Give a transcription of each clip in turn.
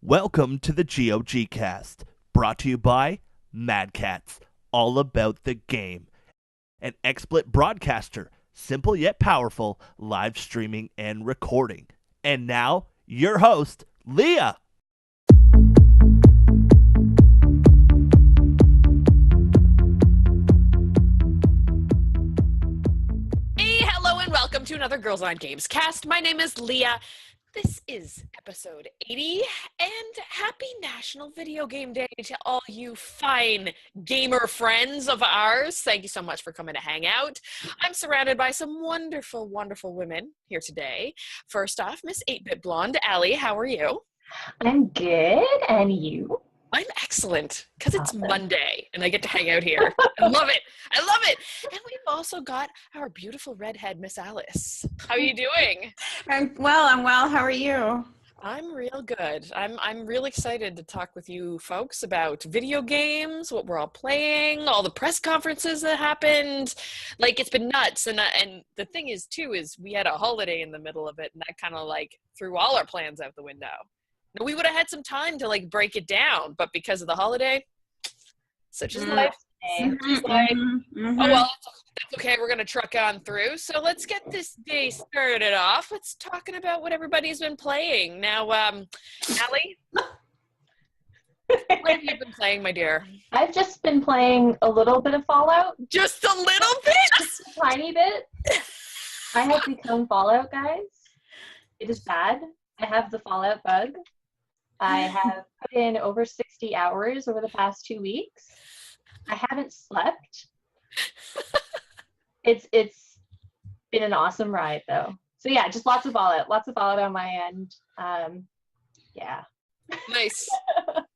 Welcome to the GoGCast, brought to you by Mad Cats, all about the game. An XSplit broadcaster, simple yet powerful, live streaming and recording. And now, your host, Leah. Hey, hello, and welcome to another Girls on Games cast. My name is Leah. This is episode 80, and happy National Video Game Day to all you fine gamer friends of ours. Thank you so much for coming to hang out. I'm surrounded by some wonderful, wonderful women here today. First off, Miss 8-Bit Blonde, Allie, how are you? I'm good, and you? I'm excellent, because it's Awesome. Monday, and I get to hang out here. I love it. I love it. And we've also got our beautiful redhead, Miss Alice. How are you doing? I'm well. How are you? I'm real good. I'm real excited to talk with you folks about video games, what we're all playing, all the press conferences that happened. Like, it's been nuts. And the thing is, too, is we had a holiday in the middle of it, and that kind of, like, threw all our plans out the window. Now, we would have had some time to, like, break it down, but because of the holiday, such is life. Such is life. Oh, well, that's okay. We're going to truck on through. So let's get this day started off. Let's talking about what everybody's been playing. Now, Allie, what have you been playing, my dear? I've just been playing a little bit of Fallout. Just a little bit? Just a tiny bit. I have become Fallout, guys. It is bad. I have the Fallout bug. I have put in over 60 hours over the past 2 weeks. I haven't slept. It's been an awesome ride, though. So yeah, just lots of Fallout on my end. Yeah. Nice.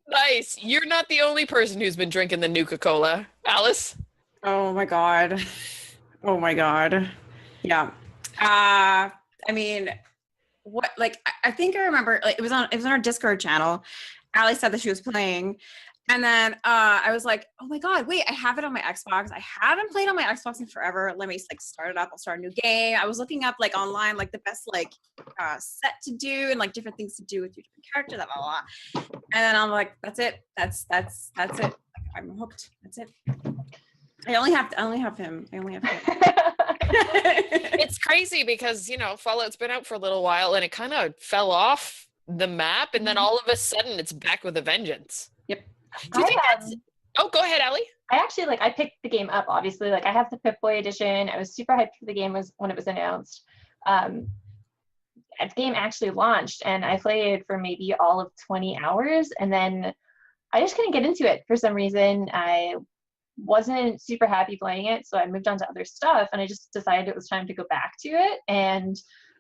Nice. You're not the only person who's been drinking the Nuka-Cola. Alice? Oh my god. Yeah. I mean, what? Like, I think I remember. Like, it was on our Discord channel. Allie said that she was playing, and then I was like, oh my god, wait, I have it on my Xbox. I haven't played on my Xbox in forever. Let me like start it up. I'll start a new game. I was looking up like online like the best like set to do and like different things to do with your different character. Blah blah blah. And then I'm like, that's it. That's it. Like, I'm hooked. That's it. I only have him. It's crazy because, you know, Fallout's been out for a little while and it kind of fell off the map, and then all of a sudden it's back with a vengeance. Yep. Do you think that's... Oh, go ahead, Allie. I actually, like, I picked the game up, obviously. Like, I have the Pip-Boy edition. I was super hyped for the game when it was announced. The game actually launched, and I played for maybe all of 20 hours, and then I just couldn't get into it for some reason. I wasn't super happy playing it, so I moved on to other stuff, and I just decided it was time to go back to it, and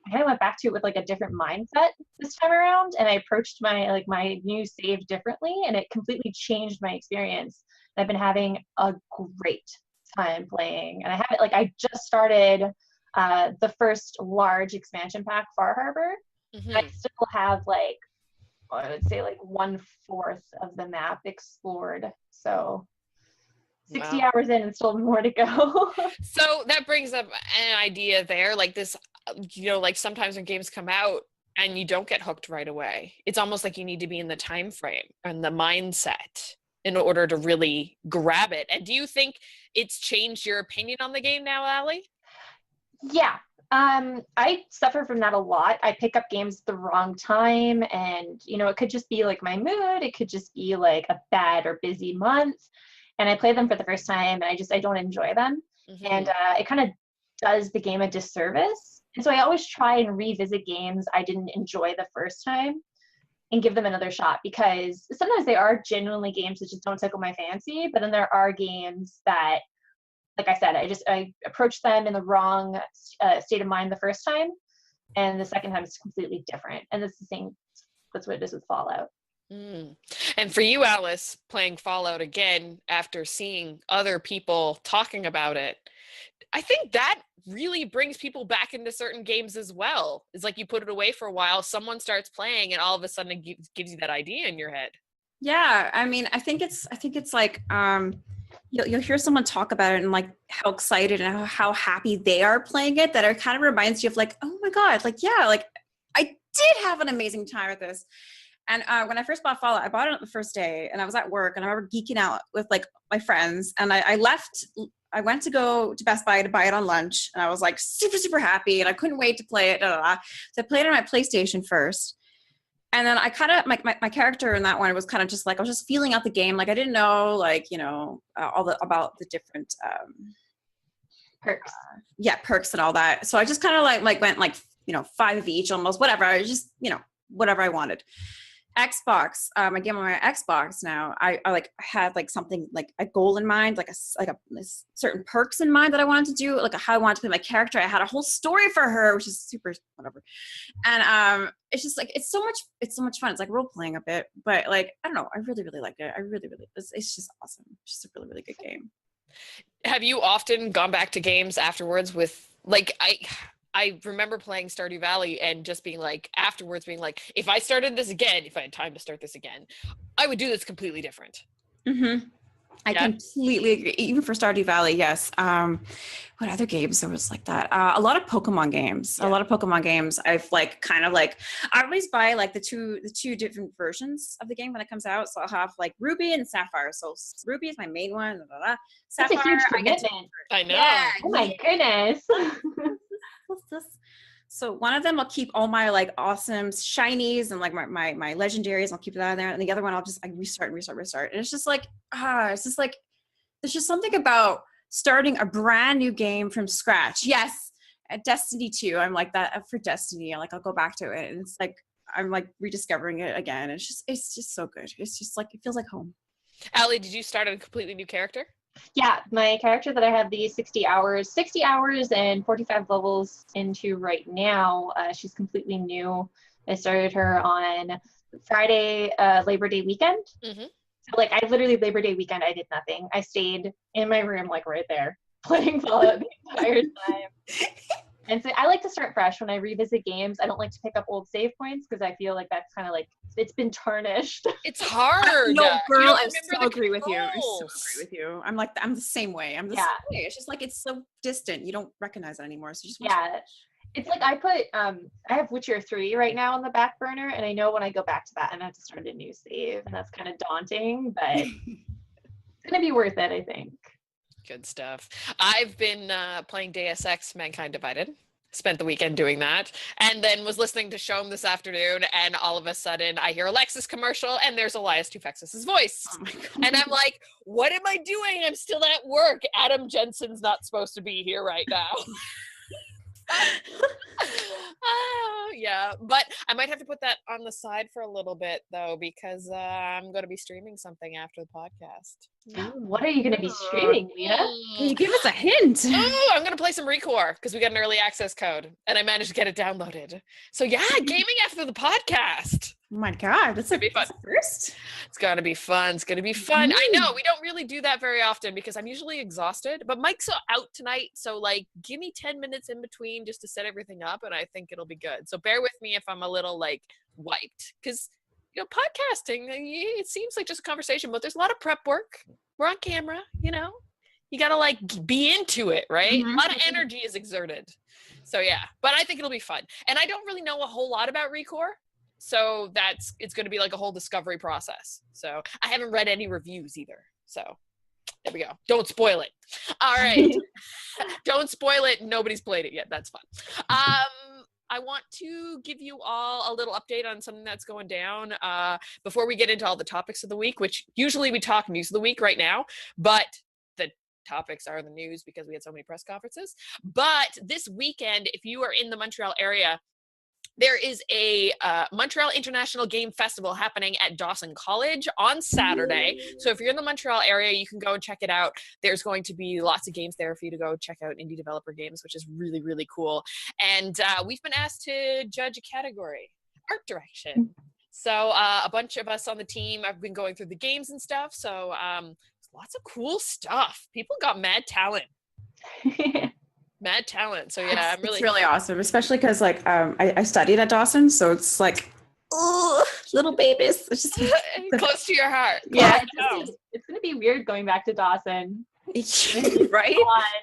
I kind of went back to it with like a different mindset this time around, and I approached my new save differently, and it completely changed my experience. I've been having a great time playing, and I just started the first large expansion pack, Far Harbor. Mm-hmm. I still have like, I would say like 1/4 of the map explored, so 60 Wow. hours in and still more to go. So that brings up an idea there, like this, you know, like sometimes when games come out and you don't get hooked right away, it's almost like you need to be in the time frame and the mindset in order to really grab it. And do you think it's changed your opinion on the game now, Allie? Yeah. I suffer from that a lot. I pick up games at the wrong time, and you know, it could just be like my mood, it could just be like a bad or busy month, and I play them for the first time and I don't enjoy them. Mm-hmm. And it kind of does the game a disservice. And so I always try and revisit games I didn't enjoy the first time and give them another shot, because sometimes they are genuinely games that just don't tickle my fancy, but then there are games that, like I said, I approached them in the wrong state of mind the first time, and the second time it's completely different. And that's the same. That's what it is with Fallout. Mm. And for you, Alice, playing Fallout again after seeing other people talking about it, I think that really brings people back into certain games as well. It's like you put it away for a while, someone starts playing, and all of a sudden it gives you that idea in your head. Yeah, I mean, I think it's like you'll hear someone talk about it and like how excited and how happy they are playing it, that it kind of reminds you of like, oh my god, like yeah, like I did have an amazing time with this. And when I first bought Fallout, I bought it on the first day, and I was at work, and I remember geeking out with like my friends, and I went to go to Best Buy to buy it on lunch, and I was like super, super happy, and I couldn't wait to play it. So I played it on my PlayStation first. And then I kind of, my character in that one was kind of just like, I was just feeling out the game. Like I didn't know, like, about the different Perks. Perks and all that. So I just kind of like went like, 5 of each almost, whatever. I just, whatever I wanted. Xbox, my game on my Xbox now, I like had like something like a goal in mind, like a certain perks in mind that I wanted to do, like how I wanted to play my character. I had a whole story for her, which is super whatever. And it's just like it's so much fun. It's like role playing a bit, but like I don't know, I really liked it. It's just awesome. It's just a really, really good game. Have you often gone back to games afterwards with like I remember playing Stardew Valley and just being like, afterwards being like, if I started this again, if I had time to start this again, I would do this completely different. Mm-hmm. I completely agree. Even for Stardew Valley, yes. What other games there was like that? A lot of Pokemon games. Yeah. A lot of Pokemon games. I've like kind of like I always buy like the two different versions of the game when it comes out. So I'll have like Ruby and Sapphire. So Ruby is my main one. Blah, blah, blah. Sapphire, that's a huge commitment. I know. Yeah. Oh my goodness. So one of them I'll keep all my like awesome shinies and like my legendaries. I'll keep that in there, and the other one I'll just restart. And it's just like it's just like there's just something about starting a brand new game from scratch. Yes, at Destiny 2, I'm like that for Destiny. I'll go back to it, and it's like I'm like rediscovering it again. It's just so good. It's just like it feels like home. Allie, did you start a completely new character? Yeah, my character that I have the 60 hours and 45 levels into right now, she's completely new. I started her on Friday, Labor Day weekend. Mm-hmm. So like I literally Labor Day weekend, I did nothing. I stayed in my room like right there playing Fallout the entire time. And so I like to start fresh when I revisit games. I don't like to pick up old save points because I feel like that's kind of like it's been tarnished. It's hard. No, girl, I so agree with you. I'm the same way. I'm the same way. It's just like it's so distant. You don't recognize it anymore. So just it's like I put I have Witcher 3 right now on the back burner, and I know when I go back to that, I'm gonna have to start a new save, and that's kind of daunting, but it's gonna be worth it, I think. Good stuff. I've been playing Deus Ex Mankind Divided. Spent the weekend doing that, and then was listening to Show'em this afternoon, and all of a sudden I hear Alexis commercial, and there's Elias Tufexis' voice. Oh my God. And I'm like, what am I doing? I'm still at work. Adam Jensen's not supposed to be here right now. Yeah, but I might have to put that on the side for a little bit though, because I'm going to be streaming something after the podcast. What are you going to be streaming, Leah? Can you give us a hint? Oh, I'm going to play some Recore because we got an early access code and I managed to get it downloaded. So yeah, gaming after the podcast. Oh my God, that's gonna be fun. First, it's gonna be fun. It's gonna be fun. I know we don't really do that very often because I'm usually exhausted. But Mike's out tonight, so like, give me 10 minutes in between just to set everything up, and I think it'll be good. So bear with me if I'm a little like wiped, because podcasting, it seems like just a conversation, but there's a lot of prep work. We're on camera, you gotta like be into it, right? Mm-hmm. A lot of energy is exerted. So yeah, but I think it'll be fun. And I don't really know a whole lot about Recore. So it's going to be like a whole discovery process. So I haven't read any reviews either. So there we go. Don't spoil it. All right. Don't spoil it. Nobody's played it yet. That's fun. I want to give you all a little update on something that's going down before we get into all the topics of the week, which usually we talk news of the week right now, but the topics are the news because we had so many press conferences. But this weekend, if you are in the Montreal area, there is a Montreal International Game Festival happening at Dawson College on Saturday. So if you're in the Montreal area, you can go and check it out. There's going to be lots of games there for you to go check out, indie developer games, which is really, really cool. And we've been asked to judge a category, art direction. So a bunch of us on the team have been going through the games and stuff. So lots of cool stuff. People got mad talent. Mad talent. So yeah, it's really awesome, especially because like I studied at Dawson, so it's like little babies. It's just close to your heart. Yeah, it's gonna be weird going back to Dawson. Right?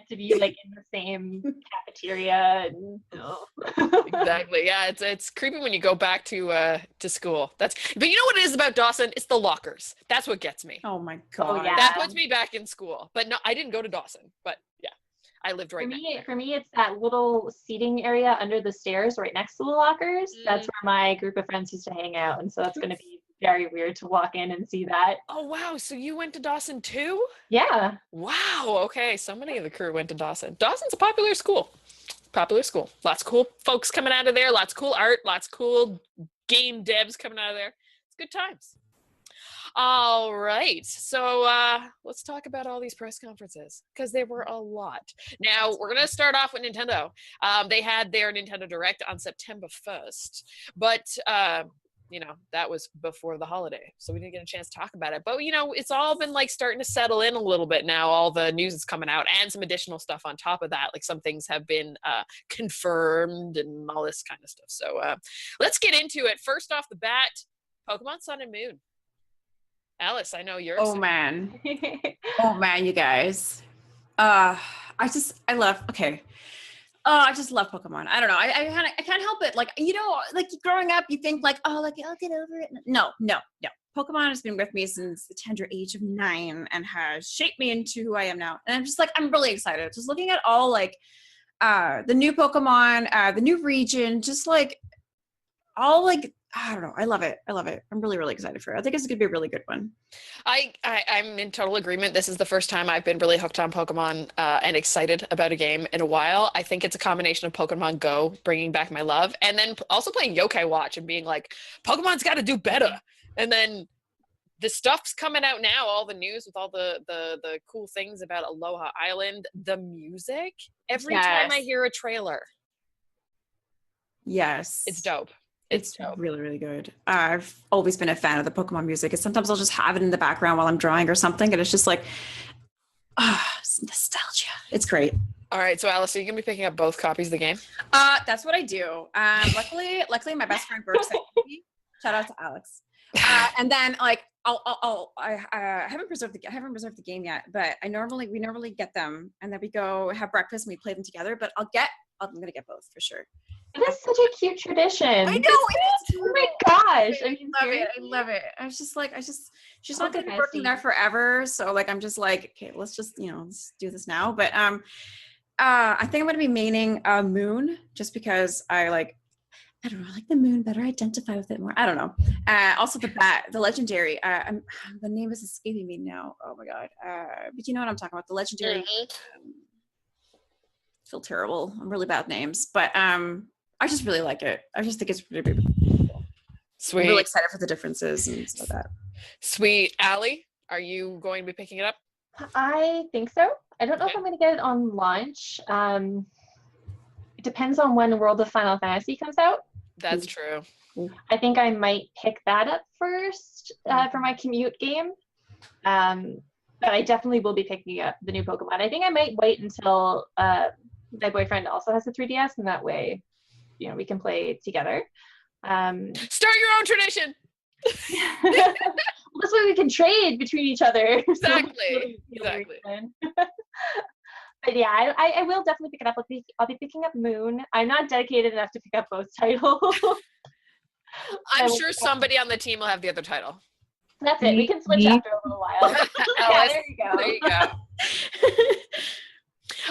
To be like in the same cafeteria and Exactly. Yeah, it's creepy when you go back to school. But you know what it is about Dawson? It's the lockers. That's what gets me. Oh my god. yeah. That puts me back in school. But no, I didn't go to Dawson. But yeah, I lived right next. For me, it's that little seating area under the stairs right next to the lockers. That's where my group of friends used to hang out, and so that's going to be very weird to walk in and see that. Oh wow, so you went to Dawson too? Yeah. Wow. Okay, so many of the crew went to Dawson. Dawson's a popular school. Lots of cool folks coming out of there. Lots of cool art. Lots of cool game devs coming out of there. It's good times. All right. So let's talk about all these press conferences because there were a lot. Now we're going to start off with Nintendo. They had their Nintendo Direct on September 1st, but that was before the holiday, so we didn't get a chance to talk about it. But it's all been like starting to settle in a little bit now. All the news is coming out and some additional stuff on top of that. Like some things have been confirmed and all this kind of stuff. So let's get into it. First off the bat, Pokemon Sun and Moon. Alice, I know you're excited. Man, you guys. I just love Pokemon. I don't know. I can't help it. Like, like growing up, you think like, oh, like I'll get over it. No. Pokemon has been with me since the tender age of 9 and has shaped me into who I am now. And I'm just like, I'm really excited. Just looking at all like the new Pokemon, the new region, just like all like, I don't know. I love it. I'm really, really excited for it. I think it's going to be a really good one. I'm in total agreement. This is the first time I've been really hooked on Pokemon and excited about a game in a while. I think it's a combination of Pokemon Go, bringing back my love, and then also playing Yokai Watch and being like, Pokemon's got to do better. And then the stuff's coming out now, all the news with all the cool things about Aloha Island, the music. Every time I hear a trailer. Yes. It's dope. It's really, really good. I've always been a fan of the Pokemon music. And sometimes I'll just have it in the background while I'm drawing or something. And it's just like, it's nostalgia. It's great. All right. So Alice, are you going to be picking up both copies of the game? That's what I do. Luckily my best friend works at GoGCast. Shout out to Alex. And then like, I haven't preserved the game yet, but we normally get them and then we go have breakfast and we play them together, but I'm going to get both for sure. That's such a cute tradition. I know. Oh my gosh. I love it. I was just like, she's not going to be working there forever. So like, I'm just like, okay, let's just, let's do this now. But I think I'm going to be maining Moon just because I don't know, I like the moon better, identify with it more. I don't know. Also the legendary, the name is escaping me now. Oh my God. But you know what I'm talking about, the legendary. Feel terrible. I'm really bad at names, but I just really like it. I just think it's really, really cool. Sweet. I'm really excited for the differences and stuff like that. Sweet. Allie, are you going to be picking it up? I think so. I don't know if I'm going to get it on launch. It depends on when World of Final Fantasy comes out. That's true. I think I might pick that up first for my commute game. But I definitely will be picking up the new Pokemon. I think I might wait until my boyfriend also has a 3DS, and that way, we can play together. Start your own tradition. This way we can trade between each other. Exactly. But yeah, I will definitely pick it up. I'll be picking up Moon. I'm not dedicated enough to pick up both titles. I'm sure somebody on the team will have the other title. That's it. We can switch after a little while. Yeah, there you go. There you go.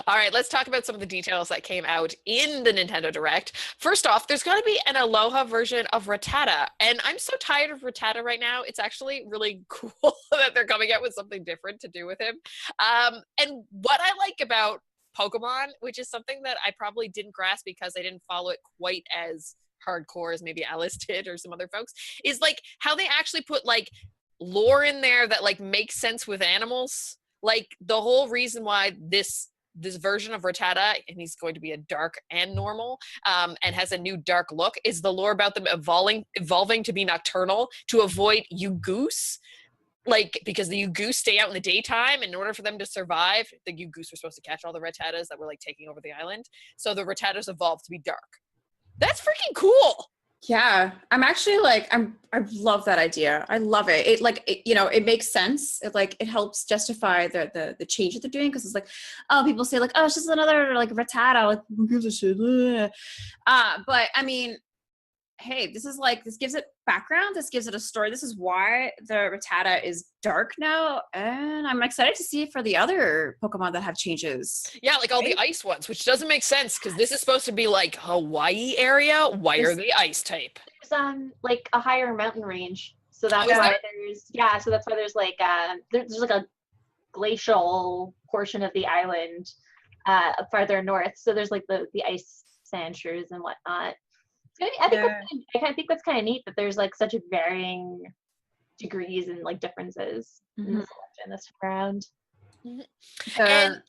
All right, let's talk about some of the details that came out in the Nintendo Direct. First off, there's going to be an Aloha version of Rattata, and I'm so tired of Rattata right now. It's actually really cool that they're coming out with something different to do with him. And what I like about Pokemon, which is something that I probably didn't grasp because I didn't follow it quite as hardcore as maybe Alice did or some other folks, is like how they actually put like lore in there that like makes sense with animals. Like the whole reason why this version of Rattata, and he's going to be a dark and normal, and has a new dark look, is the lore about them evolving to be nocturnal to avoid Yuggoos. Like, because the Yuggoos stay out in the daytime, and in order for them to survive, the Yuggoos were supposed to catch all the Rattatas that were like taking over the island. So the Rattatas evolved to be dark. That's freaking cool. Yeah, I'm actually like I love that idea. I love it. It makes sense. It helps justify the change that they're doing, because it's like, oh, people say like, oh, it's just another like Rattata, like who gives a shit? But I mean, hey, this gives it background. This gives it a story. This is why the Rattata is dark now, and I'm excited to see for the other Pokemon that have changes. Yeah, like all the ice ones, which doesn't make sense because this is supposed to be like Hawaii area. Why are they ice type? There's like a higher mountain range, so that's is why there? there's like there's like a glacial portion of the island farther north. So there's like the ice sandshrews and whatnot. I think that's kind of neat that there's like such varying degrees and like differences in the selection this time around. And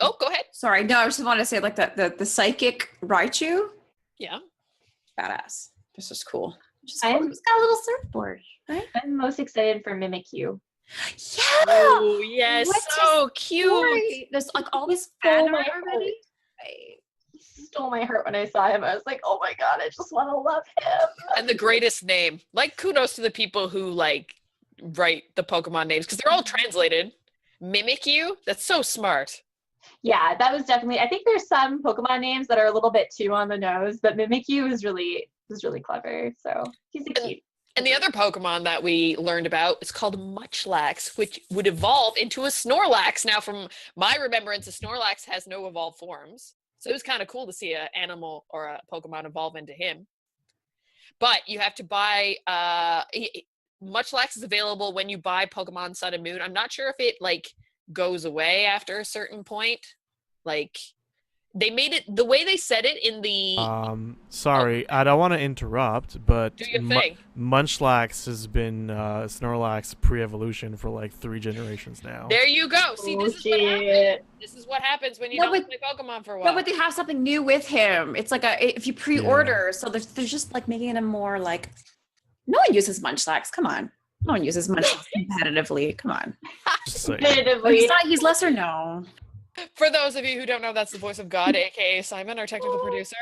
go ahead. Sorry, no, I just want to say like the psychic Raichu. Yeah, badass. This is cool. It's got a little surfboard, right? I'm most excited for Mimikyu. Yeah. Oh yes, so cute. There's like all this fan art already. Stole my heart when I saw him. I was like, oh my god, I just want to love him. And the greatest name. Like, kudos to the people who like write the Pokemon names because they're all translated. Mimikyu, that's so smart. Yeah, that was definitely. I think there's some Pokemon names that are a little bit too on the nose, but Mimikyu was really clever. So he's a cute. And the other Pokemon that we learned about is called Munchlax, which would evolve into a Snorlax. Now, from my remembrance, a Snorlax has no evolved forms. So it was kind of cool to see an animal or a Pokemon evolve into him. But you have to buy, Munchlax is available when you buy Pokemon Sun and Moon. I'm not sure if it like goes away after a certain point. Like they made it, the way they said it in the... Sorry, I don't want to interrupt, but do your thing. Munchlax has been Snorlax pre-evolution for like 3 generations now. There you go. See, this is what happens. This is what happens when you don't play Pokemon for a while. No, but they have something new with him. It's like if you pre-order, so they're just like making him more like... No one uses Munchlax. Come on. No one uses Munchlax competitively. Come on. Competitively. He's lesser known. For those of you who don't know, that's the voice of God, aka Simon, our technical producer.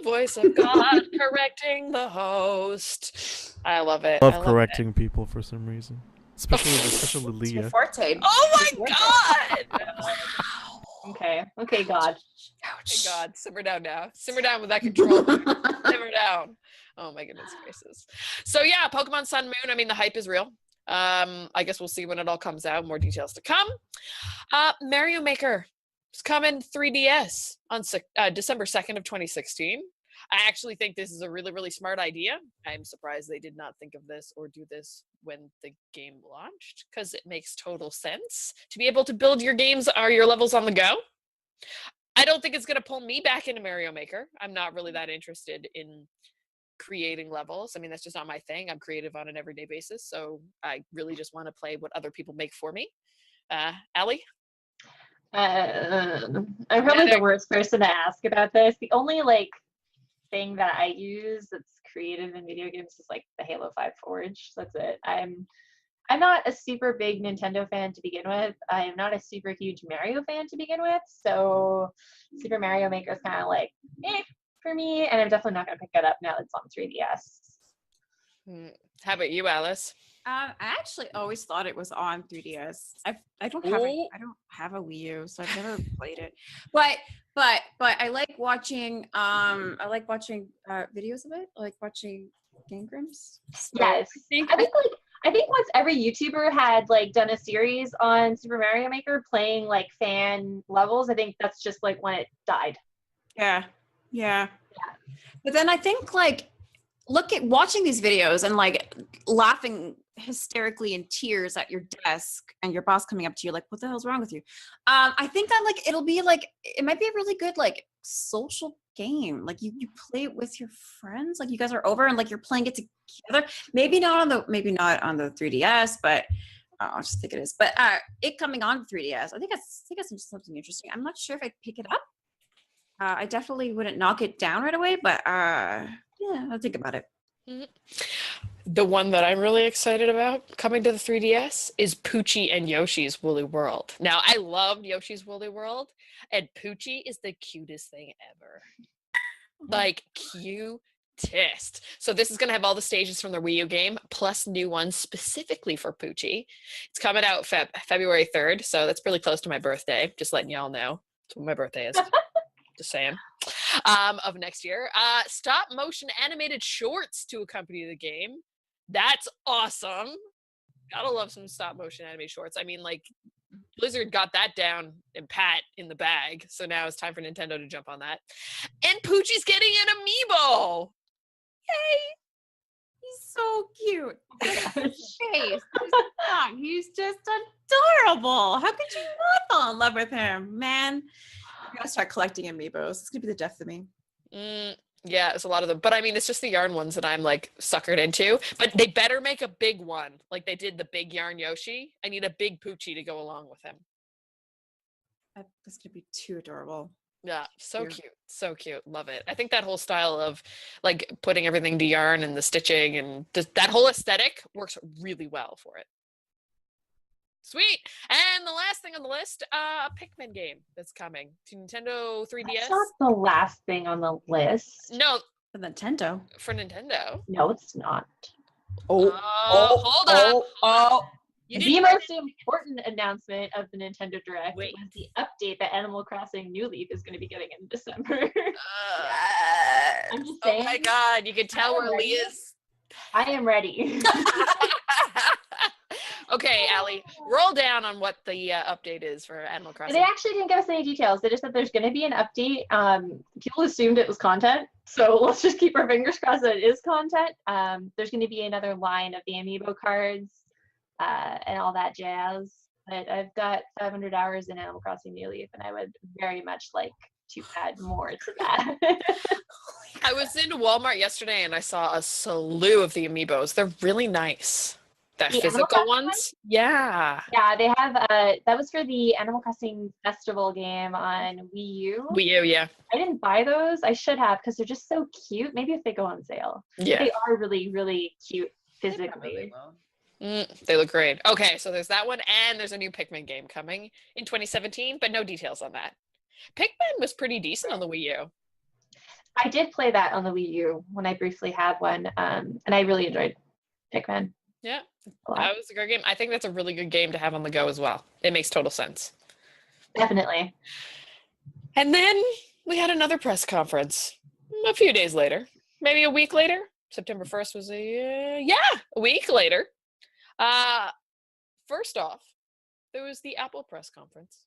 Voice of God correcting the host. I love it. I love correcting people for some reason, especially Leah. Forte. Oh my God! Okay, God. Ouch. Okay, God, simmer down now. Simmer down with that control. Simmer down. Oh my goodness gracious. So yeah, Pokemon Sun Moon. I mean, the hype is real. I guess we'll see when it all comes out. More details to come. Mario Maker is coming 3DS on December 2nd of 2016. I actually think this is a really, really smart idea. I'm surprised they did not think of this or do this when the game launched, because it makes total sense to be able to build your games or your levels on the go. I don't think it's going to pull me back into Mario Maker. I'm not really that interested in creating levels. I mean, that's just not my thing. I'm creative on an everyday basis, so I really just want to play what other people make for me. Allie? I'm probably the worst person to ask about this. The only like thing that I use that's creative in video games is like the Halo 5 Forge. That's it. I'm not a super big Nintendo fan to begin with. I am not a super huge Mario fan to begin with. So Super Mario Maker is kind of like, for me, and I'm definitely not going to pick it up now that it's on 3DS. How about you, Alice? I actually always thought it was on 3DS. I don't have a Wii U, so I've never played it. But I like watching videos of it. I like watching Game Grumps. So yes, I think once every YouTuber had like done a series on Super Mario Maker playing like fan levels, I think that's just like when it died. Yeah. But then I think like watching these videos and like laughing hysterically in tears at your desk and your boss coming up to you like, what the hell's wrong with you? I think that like it might be a really good like social game. Like you play it with your friends, like you guys are over and like you're playing it together. Maybe not on the 3DS, but I just think it is. But it coming on 3DS, I think it's something interesting. I'm not sure if I'd pick it up. I definitely wouldn't knock it down right away, but yeah, I'll think about it. Mm-hmm. The one that I'm really excited about coming to the 3DS is Poochie and Yoshi's Woolly World. Now, I loved Yoshi's Woolly World, and Poochie is the cutest thing ever. Like, cute scientist. So this is going to have all the stages from the Wii U game, plus new ones specifically for Poochie. It's coming out February 3rd, so that's really close to my birthday. Just letting y'all know. That's what my birthday is. Just saying. Of next year. Stop motion animated shorts to accompany the game. That's awesome. Gotta love some stop motion animated shorts. I mean, like, Blizzard got that down and pat in the bag, so now it's time for Nintendo to jump on that. And Poochie's getting an amiibo. Yay! He's so cute. Face. He's just adorable. How could you not fall in love with him, man? I'm gonna start collecting amiibos. It's gonna be the death of me. Yeah, it's a lot of them. But I mean, it's just the yarn ones that I'm like suckered into. But they better make a big one, like they did the big yarn Yoshi. I need a big Poochie to go along with him. That's gonna be too adorable. Yeah, so cute. So cute. Love it. I think that whole style of like putting everything to yarn and the stitching and that whole aesthetic works really well for it. Sweet. And the last thing on the list, a Pikmin game that's coming to Nintendo 3DS. That's not the last thing on the list. No, For Nintendo. for Nintendo. No, it's not. Hold up. You The didn't most important announcement of the Nintendo Direct Wait. was the update that Animal Crossing New Leaf is going to be getting in December. I'm just Oh saying. my god, you can tell where I'm ready. Leah's. I am ready. Okay, Allie, roll down on what the update is for Animal They Crossing. actually didn't give us any details. They just said there's going to be an update. People assumed it was content, so let's just keep our fingers crossed that it is content. There's going to be another line of the amiibo cards and all that jazz. But I've got 500 hours in Animal Crossing New Leaf, and I would very much like to add more to that. I was in Walmart yesterday and I saw a slew of the amiibos. They're really nice. The The Animal physical Crossing ones? Yeah. Yeah, they have that was for the Animal Crossing Festival game on Wii U. Wii U, yeah. I didn't buy those. I should have because they're just so cute. Maybe if they go on sale. Yeah. They are really, really cute physically. They look great. Okay, so there's that one, and there's a new Pikmin game coming in 2017, but no details on that. Pikmin was pretty decent on the Wii U. I did play that on the Wii U when I briefly had one, and I really enjoyed Pikmin. Yeah, a lot. that was a great game. I think that's a really good game to have on the go as well. It makes total sense. Definitely. And then we had another press conference a few days later, maybe a week later. September 1st was a week later. First off, there was the Apple press conference.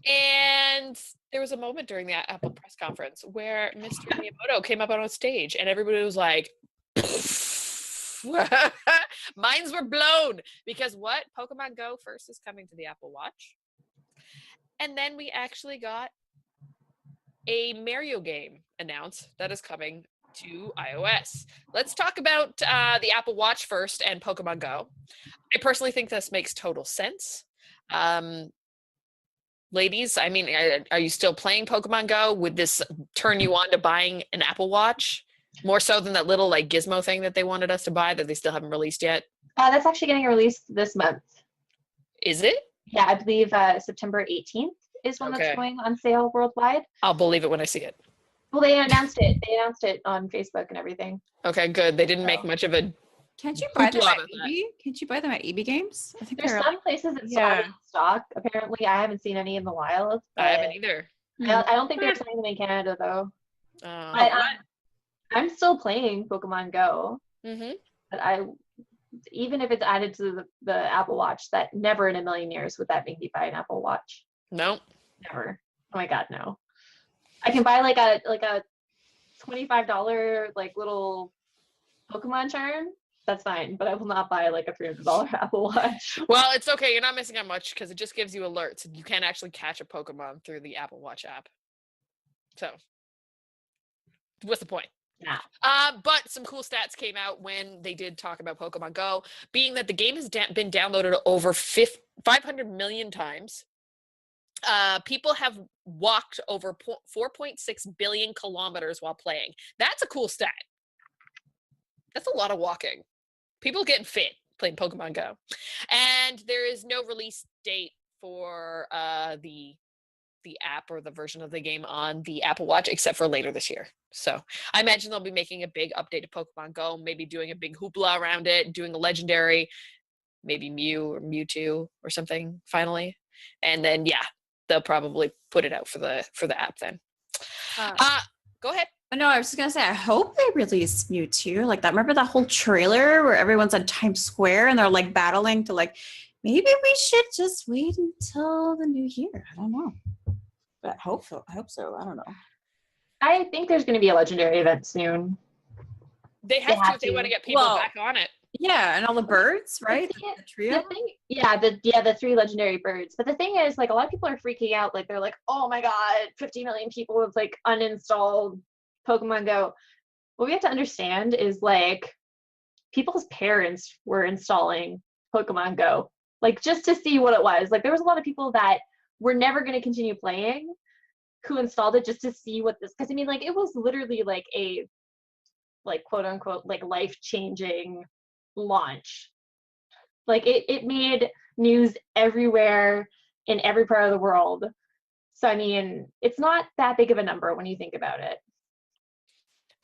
And there was a moment during the Apple press conference where Mr. Miyamoto came up on stage and everybody was like, minds were blown because what? Pokemon Go first is coming to the Apple Watch. And then we actually got a Mario game announced that is coming to iOS. Let's talk about the Apple Watch first and Pokemon Go. I personally think this makes total sense. Ladies, I mean, are you still playing Pokemon Go? Would this turn you on to buying an Apple Watch? More so than that little like gizmo thing that they wanted us to buy that they still haven't released yet? That's actually getting released this month. Is it? Yeah, I believe September 18th is when Okay. that's going on sale worldwide. I'll believe it when I see it. Well, they announced it. They announced it on Facebook and everything. Okay, good. They didn't make much of a... Can't you buy them Hoopla at about that. EB? Can't you buy them at EB Games? I think There's they're some places that still have it in stock. Apparently, I haven't seen any in the wild. I haven't either. I don't think they're selling them in Canada though. Oh, But I'm still playing Pokemon Go. mm-hmm. But even if it's added to the Apple Watch, that never in a million years would that make me buy an Apple Watch. No. Never. Oh my God, no. I can buy like a $25 like little Pokemon charm. That's fine, but I will not buy like a $300 Apple Watch. Well, it's okay. You're not missing out much because it just gives you alerts. You can't actually catch a Pokemon through the Apple Watch app. So, what's the point? Yeah. But some cool stats came out when they did talk about Pokemon Go, being that the game has been downloaded over 500 million times. People have walked over 4.6 billion kilometers while playing. That's a cool stat. That's a lot of walking. People getting fit playing Pokemon Go. And there is no release date for the the app or the version of the game on the Apple Watch, except for later this year. So I imagine they'll be making a big update to Pokemon Go, maybe doing a big hoopla around it, doing a legendary, maybe Mew or Mewtwo or something finally. And then, yeah, they'll probably put it out for the app then. Go ahead. No, I was just gonna say, I hope they release Mewtwo like that. Remember that whole trailer where everyone's on Times Square and they're like battling to like, maybe we should just wait until the new year. I don't know, but I hope so. I don't know. I think there's going to be a legendary event soon. They have to if they want to get people back on it. Yeah, and all the birds, right? The trio. The 3 legendary birds. But the thing is, like, a lot of people are freaking out. Like, they're like, oh my God, 50 million people have like uninstalled Pokemon Go. What we have to understand is, like, people's parents were installing Pokemon Go, like, just to see what it was. Like, there was a lot of people that were never going to continue playing who installed it just to see what this, because I mean, like, it was literally like a, like, quote unquote, like, life-changing launch. Like, it made news everywhere in every part of the world. So I mean, it's not that big of a number when you think about it.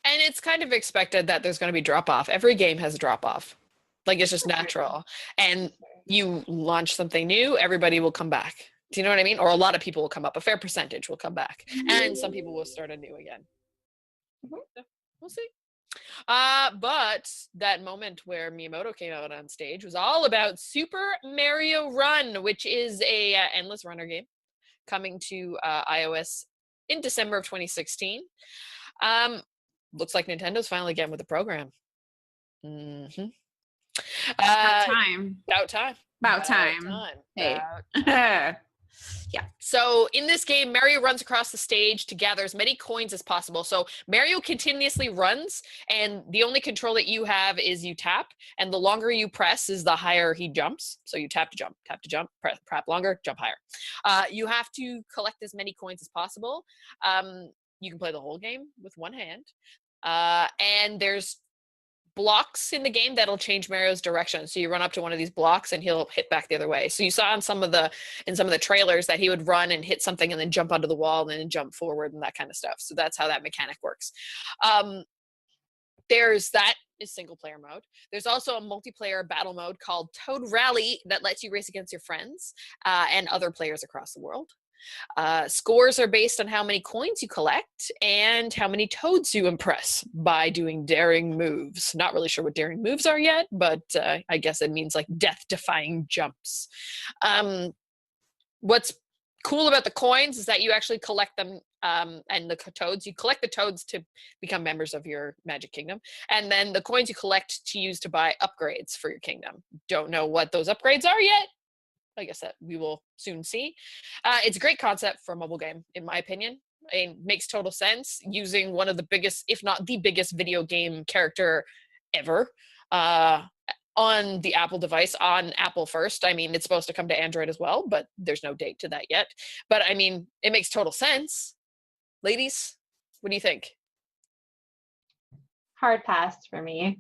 And it's kind of expected that there's going to be drop off. Every game has a drop off. Like, it's just natural. And you launch something new, everybody will come back. Do you know what I mean? Or a lot of people will come up. A fair percentage will come back. And some people will start anew again. So we'll see. But that moment where Miyamoto came out on stage was all about Super Mario Run, which is a endless runner game coming to iOS in December of 2016. Looks like Nintendo's finally getting with the program. Mm-hmm. About time. Hey. Yeah. So in this game, Mario runs across the stage to gather as many coins as possible. So Mario continuously runs, and the only control that you have is you tap, and the longer you press is the higher he jumps. So you tap to jump, press longer, jump higher. You have to collect as many coins as possible. You can play the whole game with one hand. And there's blocks in the game that'll change Mario's direction. So you run up to one of these blocks and he'll hit back the other way. So you saw in some of the trailers that he would run and hit something and then jump onto the wall and then jump forward and that kind of stuff. So that's how that mechanic works. There's that is single player mode. There's also a multiplayer battle mode called Toad Rally that lets you race against your friends and other players across the world. Scores are based on how many coins you collect and how many toads you impress by doing daring moves. Not really sure what daring moves are yet, but I guess it means like death-defying jumps. What's cool about the coins is that you actually collect them, and the toads. You collect the toads to become members of your Magic Kingdom, and then the coins you collect to use to buy upgrades for your kingdom. Don't know what those upgrades are yet. I guess that we will soon see. It's a great concept for a mobile game, in my opinion. It makes total sense using one of the biggest, if not the biggest, video game character ever on the Apple device, on Apple first. I mean, it's supposed to come to Android as well, but there's no date to that yet. But I mean, it makes total sense. Ladies, what do you think? Hard pass for me.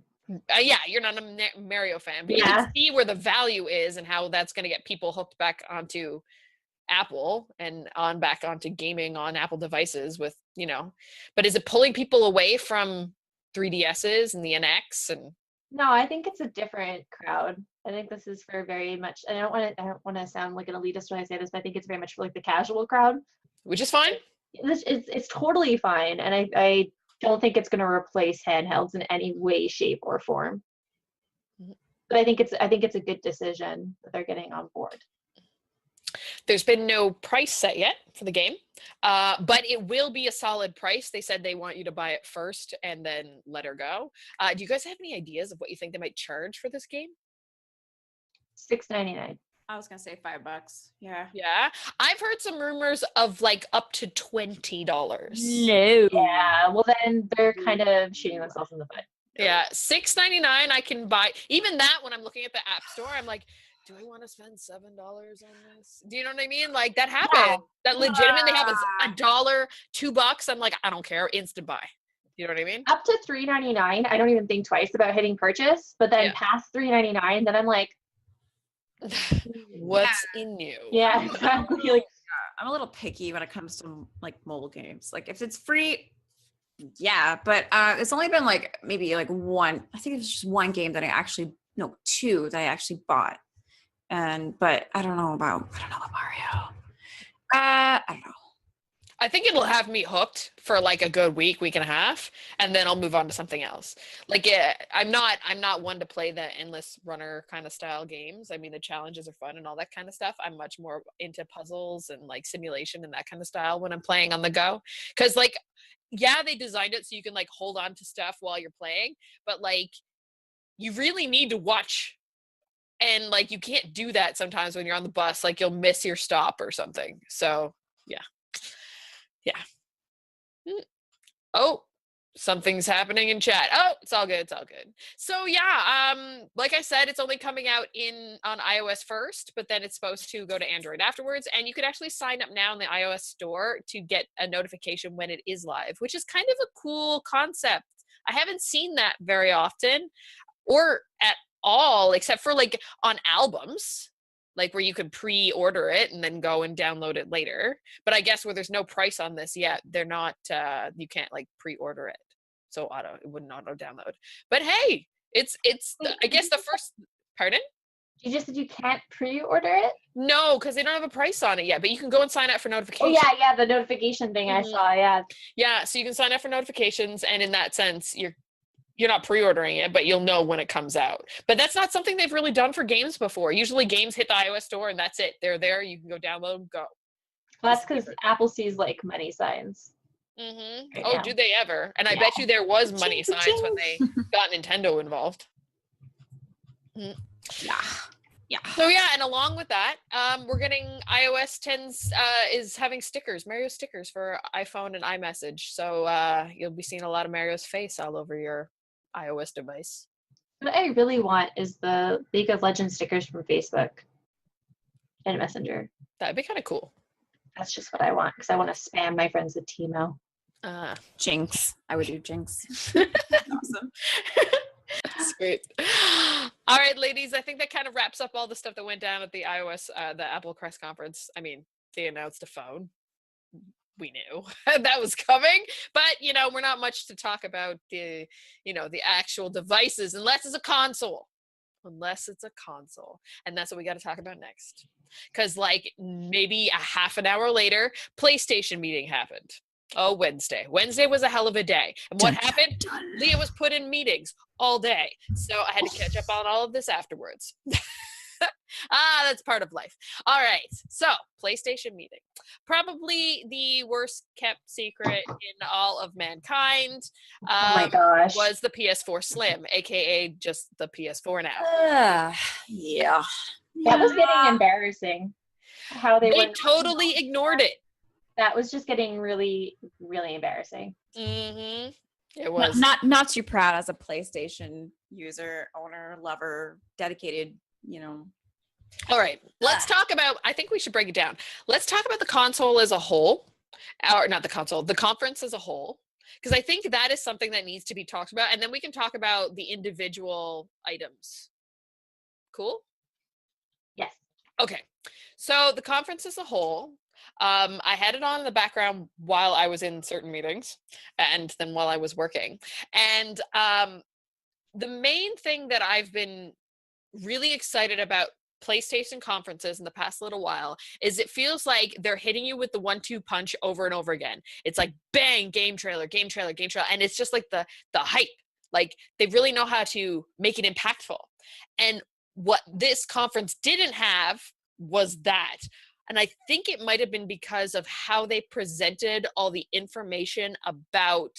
Yeah, you're not a Mario fan, but you can see where the value is and how that's going to get people hooked back onto Apple and back onto gaming on Apple devices with, you know. But is it pulling people away from 3DSs and the NX? And no, I think it's a different crowd. I think this is for very much, and I don't want to sound like an elitist when I say this, but I think it's very much for like the casual crowd, which is fine. It's totally fine, and I don't think it's going to replace handhelds in any way, shape, or form. But I think it's a good decision that they're getting on board. There's been no price set yet for the game, but it will be a solid price. They said they want you to buy it first and then let her go. Do you guys have any ideas of what you think they might charge for this game? $6.99. I was gonna say $5. Yeah. Yeah. I've heard some rumors of like up to $20. No. Yeah. Well, then they're kind of shooting themselves in the foot. Yeah. $6.99 I can buy. Even that, when I'm looking at the App Store, I'm like, do I want to spend $7 on this? Do you know what I mean? Like that happened. Yeah. That legitimately happens. $1, $2. I'm like, I don't care. Instant buy. You know what I mean? Up to $3.99. I don't even think twice about hitting purchase. But then past $3.99, then I'm like, what's in you? Yeah, exactly. Like, I'm a little picky when it comes to like mobile games. Like if it's free, yeah, but it's only been like maybe like one. I think it's just one game that two that I actually bought. But I don't know about Mario. I don't know. I think it'll have me hooked for like a good week and a half, and then I'll move on to something else. Like, I'm not one to play the endless runner kind of style games. I mean, the challenges are fun and all that kind of stuff. I'm much more into puzzles and like simulation and that kind of style when I'm playing on the go. Because like, yeah, they designed it so you can like hold on to stuff while you're playing, but like, you really need to watch. And like, you can't do that sometimes when you're on the bus. Like, you'll miss your stop or something. So yeah. Oh, something's happening in chat. Oh, it's all good. So yeah, like I said, it's only coming out on iOS first, but then it's supposed to go to Android afterwards. And you could actually sign up now in the iOS store to get a notification when it is live, which is kind of a cool concept. I haven't seen that very often or at all, except for like on albums, like where you could pre-order it and then go and download it later. But I guess where there's no price on this yet, they're not, you can't like pre-order it. So it wouldn't auto download. But hey, I guess the first, pardon? You just said you can't pre-order it? No, because they don't have a price on it yet, but you can go and sign up for notifications. Oh yeah, the notification thing I saw, yeah. Yeah, so you can sign up for notifications, and in that sense, you're not pre-ordering it, but you'll know when it comes out. But that's not something they've really done for games before. Usually games hit the iOS store and that's it. They're there. You can go download them, go. Well, that's because Apple sees like money signs. Mm-hmm. Right Oh, now. do they ever? And I bet you there was money signs when they got Nintendo involved. Yeah. So yeah, and along with that, we're getting iOS 10 is having stickers, Mario stickers for iPhone and iMessage. So you'll be seeing a lot of Mario's face all over your iOS device. What I really want is the League of Legends stickers from Facebook and Messenger. That'd be kind of cool. That's just what I want because I want to spam my friends with Timo. Jinx. I would do Jinx. Awesome. Sweet. All right, ladies, I think that kind of wraps up all the stuff that went down at the Apple press conference. I mean, they announced a phone. We knew that was coming, but we're not much to talk about the actual devices unless it's a console. And that's what we got to talk about next. Because like maybe a half an hour later, PlayStation meeting happened. Oh, Wednesday was a hell of a day. And what happened? Leah was put in meetings all day. So I had to catch up on all of this afterwards. That's part of life. All right. So PlayStation meeting. Probably the worst kept secret in all of mankind. Oh my gosh. Was the PS4 Slim, aka just the PS4 now. Yeah. That was getting embarrassing. How they totally ignored it. That was just getting really, really embarrassing. Mm-hmm. It was not too proud as a PlayStation user, owner, lover, dedicated. All right, let's talk about, I think we should break it down. Let's talk about the console as a whole, or not the console, the conference as a whole, because I think that is something that needs to be talked about, and then we can talk about the individual items. Cool? Yes. Okay, so the conference as a whole, I had it on in the background while I was in certain meetings, and then while I was working, and the main thing that I've been really excited about PlayStation conferences in the past little while is it feels like they're hitting you with the 1-2 punch over and over again. It's like bang, game trailer, and it's just like the hype. Like they really know how to make it impactful. And what this conference didn't have was that. And I think it might have been because of how they presented all the information about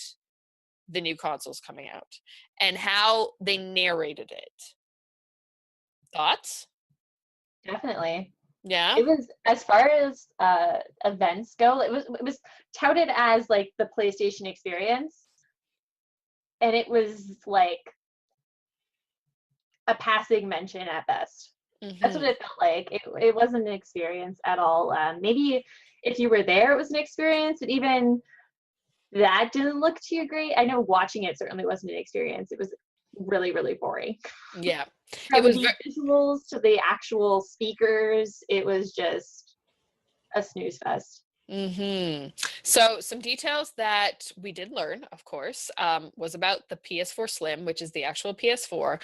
the new consoles coming out and how they narrated it. Thoughts? Definitely. Yeah. It was, as far as events go, it was touted as like the PlayStation experience, and it was like a passing mention at best. Mm-hmm. That's what it felt like. It wasn't an experience at all. Maybe if you were there, it was an experience, but even that didn't look too great. I know watching it certainly wasn't an experience. It was really, really boring. Yeah. From the visuals to the actual speakers, it was just a snooze fest. So some details that we did learn, of course, was about the PS4 Slim, which is the actual PS4,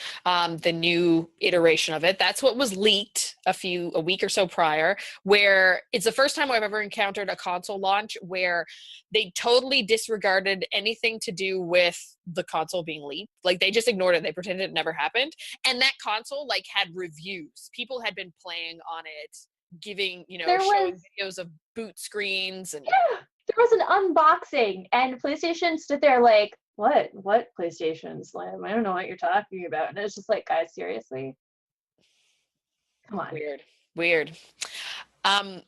the new iteration of it. That's what was leaked a week or so prior, where it's the first time I've ever encountered a console launch where they totally disregarded anything to do with the console being leaked. Like they just ignored it. They pretended it never happened. And that console like had reviews. People had been playing on it, giving, showing videos of boot screens and there was an unboxing and PlayStation stood there like, what PlayStation Slim? I don't know what you're talking about. And it's just like, guys, seriously? Come on. Weird. I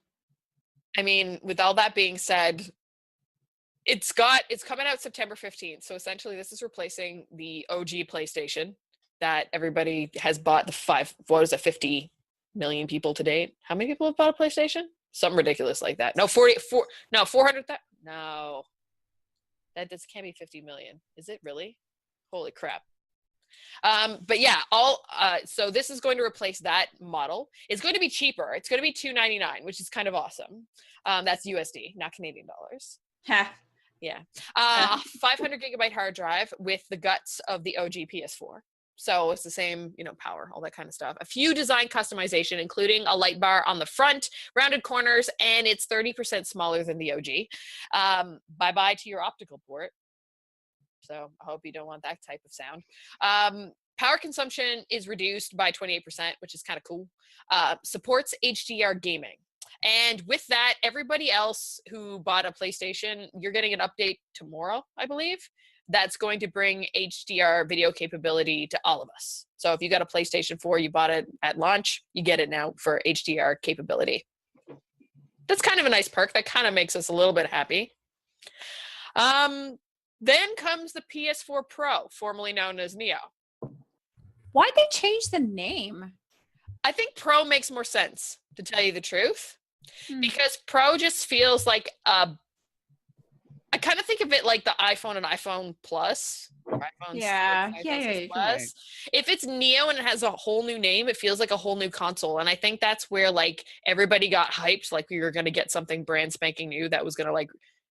mean, with all that being said, it's coming out September 15th. So essentially this is replacing the OG PlayStation that everybody has bought, the 50 million people to date. How many people have bought a PlayStation? Something ridiculous like that. No, 400,000. No, that can't be 50 million. Is it really? Holy crap. But yeah, so this is going to replace that model. It's going to be cheaper. It's going to be $299, which is kind of awesome. That's USD, not Canadian dollars. Yeah. 500 gigabyte hard drive with the guts of the OG PS4. So it's the same, power, all that kind of stuff. A few design customization, including a light bar on the front, rounded corners, and it's 30% smaller than the OG. Bye-bye to your optical port. So I hope you don't want that type of sound. Power consumption is reduced by 28%, which is kind of cool. Supports HDR gaming. And with that, everybody else who bought a PlayStation, you're getting an update tomorrow, I believe. That's going to bring HDR video capability to all of us. So if you got a PlayStation 4, you bought it at launch, you get it now for HDR capability. That's kind of a nice perk. That kind of makes us a little bit happy. Then comes the PS4 Pro, formerly known as Neo. Why'd they change the name? I think Pro makes more sense, to tell you the truth. Because Pro just feels like I kind of think of it like the iPhone and iPhone Plus. Or iPhone 6, Plus. If it's Neo and it has a whole new name, it feels like a whole new console. And I think that's where like everybody got hyped, like we were going to get something brand spanking new that was going to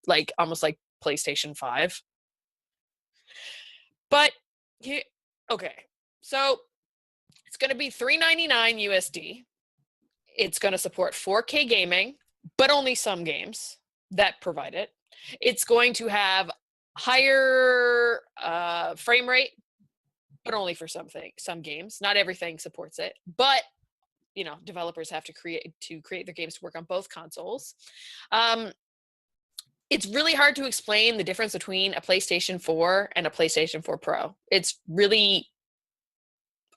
like almost like PlayStation 5. But okay, so it's going to be $399 USD. It's going to support 4K gaming, but only some games that provide it. It's going to have higher frame rate, but only for some games. Not everything supports it, but developers have to create their games to work on both consoles. It's really hard to explain the difference between a PlayStation 4 and a PlayStation 4 Pro. It's really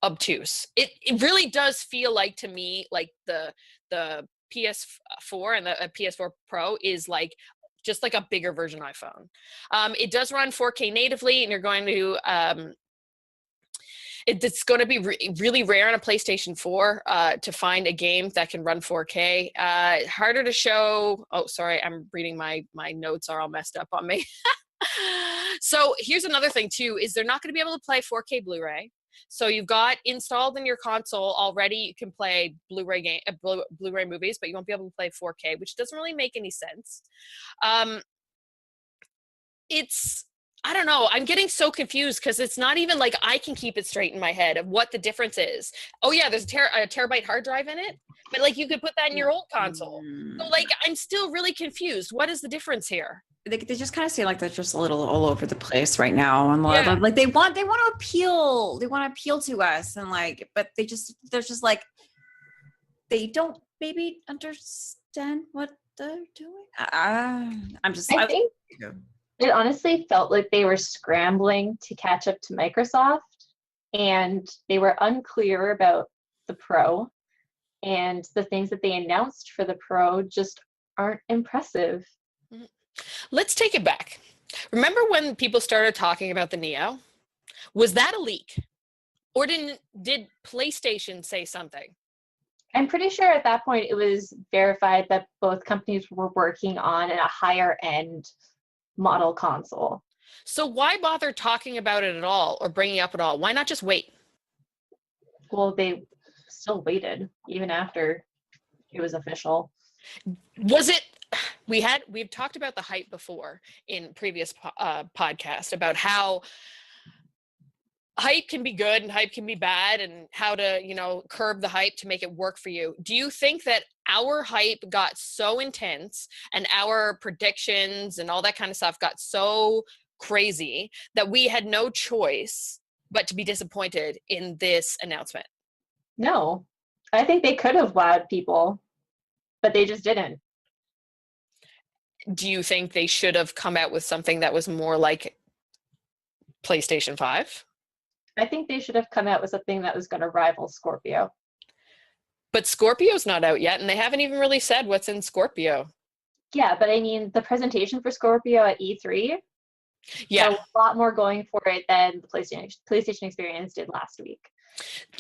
obtuse. It really does feel like to me like the PS4 and the PS4 Pro is like just like a bigger version iPhone. It does run 4K natively, and you're going to it's going to be really rare on a PlayStation 4 to find a game that can run 4K. Harder to show. Oh, sorry, I'm reading my notes are all messed up on me. So here's another thing too, is they're not going to be able to play 4K Blu-ray. So you've got installed in your console already, you can play Blu-ray movies, but you won't be able to play 4K, which doesn't really make any sense. I don't know. I'm getting so confused because it's not even like I can keep it straight in my head of what the difference is. Oh yeah, there's a terabyte hard drive in it, but like you could put that in your old console. So like I'm still really confused. What is the difference here? They just kind of seem like they're just a little all over the place right now, and like they want to appeal to us, and like, but they're just like they don't maybe understand what they're doing. I think it honestly felt like they were scrambling to catch up to Microsoft, and they were unclear about the Pro, and the things that they announced for the Pro just aren't impressive. Let's take it back. Remember when people started talking about the Neo? Was that a leak? Or did PlayStation say something? I'm pretty sure at that point it was verified that both companies were working on a higher end model console. So why bother talking about it at all or bringing it up at all? Why not just wait? Well, they still waited even after it was official. Was it? We've talked about the hype before in previous podcasts about how hype can be good and hype can be bad, and how to, you know, curb the hype to make it work for you. Do you think that our hype got so intense and our predictions and all that kind of stuff got so crazy that we had no choice but to be disappointed in this announcement? No, I think they could have wowed people, but they just didn't. Do you think they should have come out with something that was more like PlayStation 5? I think they should have come out with something that was going to rival Scorpio. But Scorpio's not out yet, and they haven't even really said what's in Scorpio. Yeah, but I mean, the presentation for Scorpio at E3, Yeah. a lot more going for it than the PlayStation experience did last week.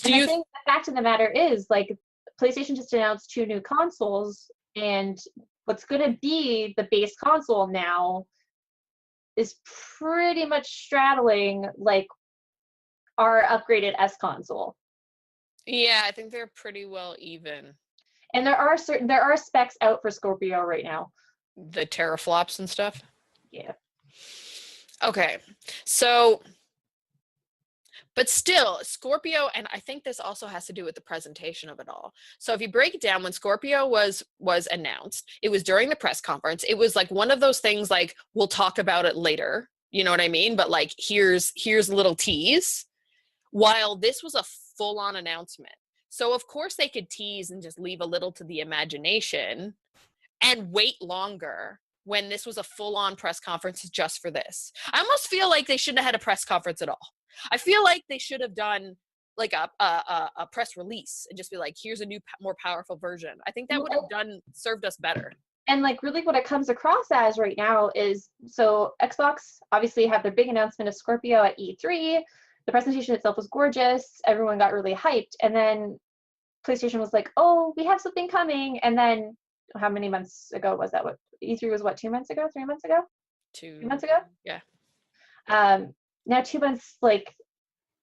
I think the fact of the matter is, like, PlayStation just announced 2 new consoles, and what's going to be the base console now is pretty much straddling, like, our upgraded S console. Yeah, I think they're pretty well even. And there are specs out for Scorpio right now. The teraflops and stuff? Yeah. Okay. So, but still, Scorpio, and I think this also has to do with the presentation of it all. So if you break it down, when Scorpio was announced, it was during the press conference. It was like one of those things like, we'll talk about it later. You know what I mean? But like, here's a little tease. While this was a full-on announcement. So of course they could tease and just leave a little to the imagination and wait longer when this was a full-on press conference just for this. I almost feel like they shouldn't have had a press conference at all. I feel like they should have done like a press release and just be like, here's a new, more powerful version. I think that would have served us better. And like really what it comes across as right now is, so Xbox obviously had their big announcement of Scorpio at E3. The presentation itself was gorgeous. Everyone got really hyped. And then PlayStation was like, oh, we have something coming. And then how many months ago was that? What E3 was, what, 2 months ago, 3 months ago? 2 months ago? Yeah. Now 2 months like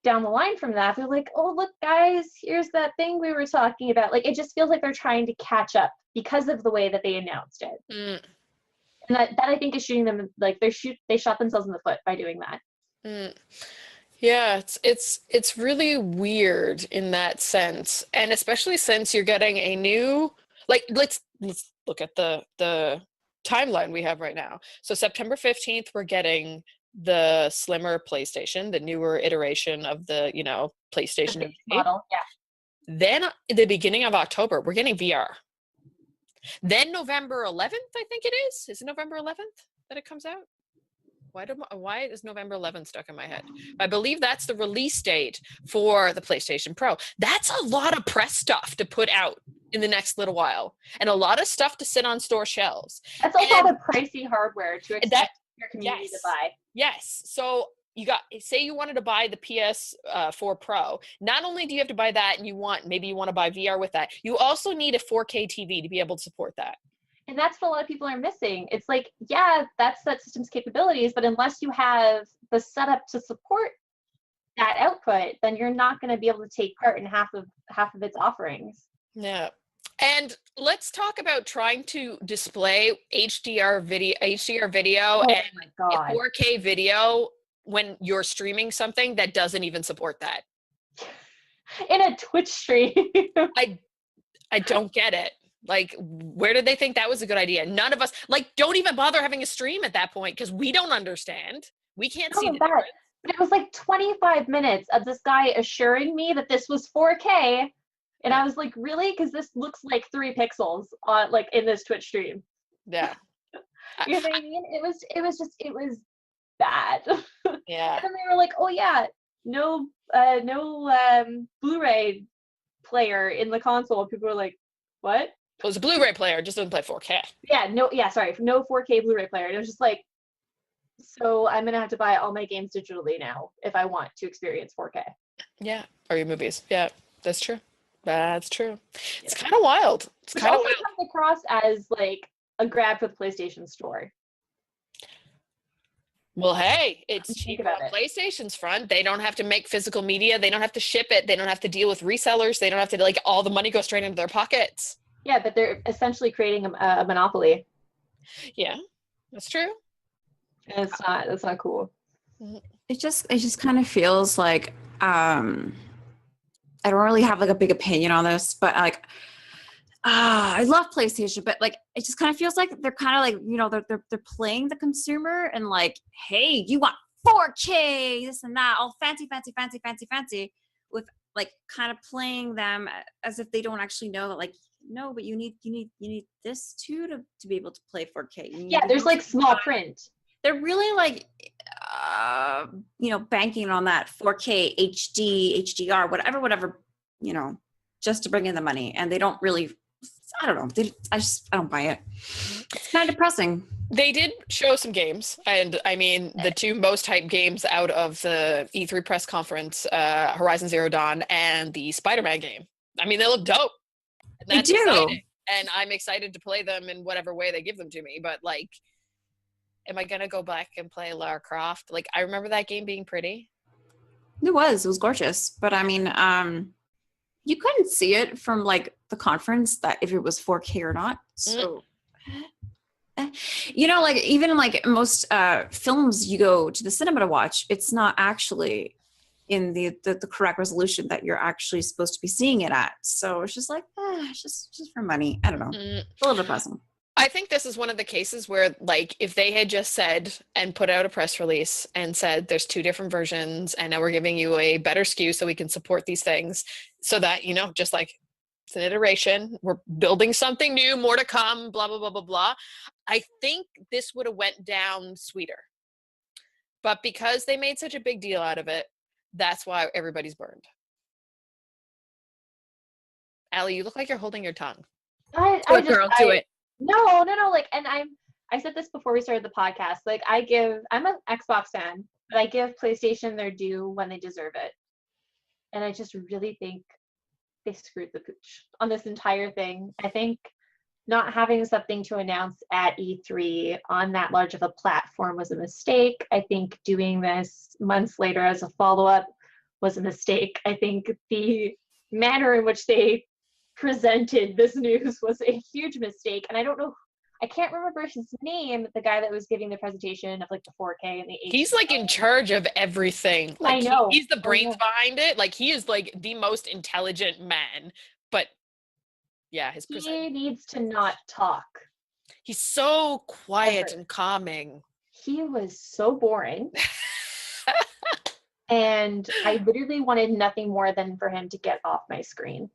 down the line from that, they're like, oh, look, guys, here's that thing we were talking about. Like, it just feels like they're trying to catch up because of the way that they announced it. And that I think is shooting them, like they shot themselves in the foot by doing that. Yeah, it's really weird in that sense, and especially since you're getting a new, like, let's look at the timeline we have right now. So September 15th, we're getting the slimmer PlayStation, the newer iteration of the, you know, PlayStation The base model, yeah. Then at the beginning of October, we're getting VR. Then November 11th, I think it is. Is it November 11th that it comes out? Why is November 11th stuck in my head? I believe that's the release date for the PlayStation Pro. That's a lot of press stuff to put out in the next little while, and a lot of stuff to sit on store shelves. That's a lot of pricey hardware to expect your community to buy. Yes. So say you wanted to buy the PS4 Pro. Not only do you have to buy that, and maybe you want to buy VR with that, you also need a 4K TV to be able to support that. And that's what a lot of people are missing. It's like, yeah, that's that system's capabilities, but unless you have the setup to support that output, then you're not going to be able to take part in half of its offerings. Yeah. And let's talk about trying to display HDR video and 4K video when you're streaming something that doesn't even support that. In a Twitch stream. I don't get it. Like, where did they think that was a good idea? None of us, like, don't even bother having a stream at that point because we don't understand. We can't see the difference. But it was like 25 minutes of this guy assuring me that this was 4K. And I was like, really? Because this looks like 3 pixels on, like, in this Twitch stream. Yeah. You know what I mean? It was bad. Yeah. And then they were like, oh yeah, no Blu-ray player in the console. People were like, what? Well, it's a Blu-ray player, just doesn't play 4K. No 4K Blu-ray player. And it was just like, so I'm gonna have to buy all my games digitally now if I want to experience 4K. Yeah, or your movies. Yeah, that's true. That's true. It's kind of wild. It's kind of wild. It comes across as like a grab for the PlayStation Store. Well, hey, it's cheaper on PlayStation's front. They don't have to make physical media. They don't have to ship it. They don't have to deal with resellers. They don't have to, like, all the money goes straight into their pockets. Yeah, but they're essentially creating a monopoly. Yeah, that's true. And that's not cool. It just kind of feels like I don't really have like a big opinion on this, but like I love PlayStation, but like it just kind of feels like they're kind of like, you know, they're playing the consumer and like, hey, you want 4K, this and that, all fancy, with like kind of playing them as if they don't actually know that, like, no, but you need this too to be able to play 4K. Yeah, there's like small print. They're really like you know, banking on that 4K HD, HDR, whatever, you know, just to bring in the money, and they don't really. I don't know. I don't buy it. It's kind of depressing. They did show some games, and I mean, the two most hyped games out of the E3 press conference, Horizon Zero Dawn and the Spider-Man game. I mean, they look dope. And that's exciting. And I'm excited to play them in whatever way they give them to me. But like, am I gonna go back and play Lara Croft? Like, I remember that game being pretty. It was gorgeous. But I mean, you couldn't see it from like the conference that if it was 4K or not. So, you know, like even like most films you go to the cinema to watch, it's not actually in the correct resolution that you're actually supposed to be seeing it at. So it's just like, it's just for money. I don't know. It's a little depressing. I think this is one of the cases where, like, if they had just said and put out a press release and said there's two different versions and now we're giving you a better SKU so we can support these things, so that, you know, just like it's an iteration, we're building something new, more to come, blah, blah, blah, blah, blah. I think this would have went down sweeter. But because they made such a big deal out of it, that's why everybody's burned. Allie, you look like you're holding your tongue. Do it. No. Like, and I said this before we started the podcast. Like, I'm an Xbox fan, but I give PlayStation their due when they deserve it. And I just really think they screwed the pooch on this entire thing. I think not having something to announce at E3 on that large of a platform was a mistake. I think doing this months later as a follow-up was a mistake. I think the manner in which they presented this news was a huge mistake. And I can't remember his name, the guy that was giving the presentation of like the 4K and the HD. He's like in charge of everything. Like, I know. He's the brains behind it. Like, he is like the most intelligent man. But yeah, he needs to not talk. He's so quiet and calming. He was so boring. And I literally wanted nothing more than for him to get off my screen.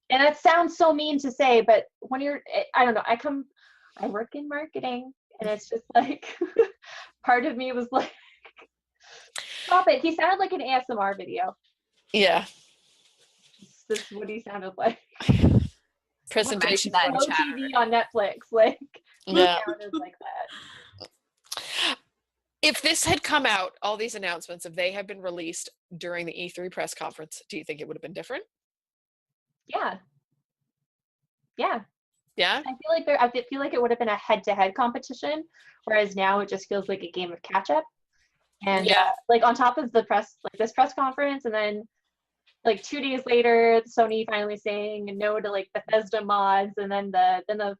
And that sounds so mean to say, but when I don't know, I work in marketing, and it's just like, part of me was like, stop it. He sounded like an ASMR video. Yeah. This is what he sounded like. Presentation that in chat. TV on Netflix. Like, yeah. He sounded like that. If this had come out, all these announcements, if they had been released during the E3 press conference, do you think it would have been different? Yeah. Yeah. I feel like it would have been a head-to-head competition, whereas now it just feels like a game of catch-up. And like on top of the press, like this press conference, and then like 2 days later, Sony finally saying no to like Bethesda mods, and then the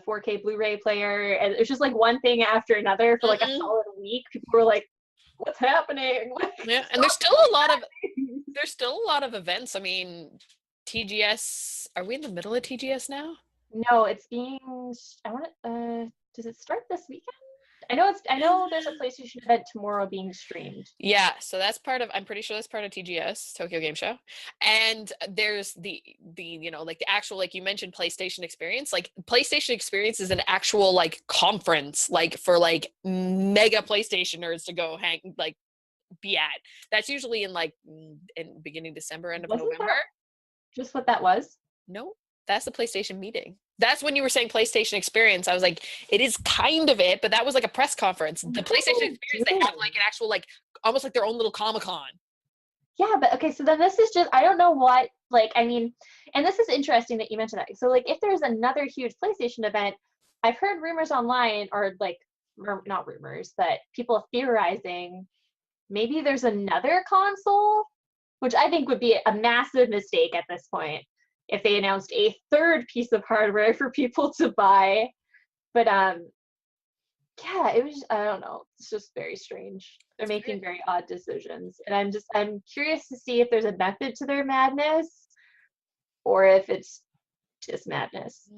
4K Blu-ray player, and it's just like one thing after another for like a solid week. People were like, "What's happening?" Yeah, and there's still a lot of events. I mean, TGS. Are we in the middle of TGS now? No, it's being. Does it start this weekend? I know there's a PlayStation event tomorrow being streamed. Yeah, so I'm pretty sure that's part of TGS, Tokyo Game Show. And there's the you know, like the actual, like you mentioned, PlayStation Experience. Like PlayStation Experience is an actual like conference, like for like mega PlayStationers to go be at. That's usually in beginning December, end of November. That just what that was? No, that's the PlayStation meeting. That's when you were saying PlayStation Experience. I was like, it is kind of it, but that was like a press conference. The PlayStation Experience, they have like an actual, like, almost like their own little Comic-Con. Yeah, but okay, so then this is just, I don't know what, like, I mean, and this is interesting that you mentioned that. So, like, if there's another huge PlayStation event, I've heard rumors online, or like, not rumors, but people theorizing, maybe there's another console, which I think would be a massive mistake at this point. if they announced a third piece of hardware for people to buy. But yeah, it was, I don't know, it's just very strange. They're making very odd decisions, and I'm curious to see if there's a method to their madness or if it's just madness.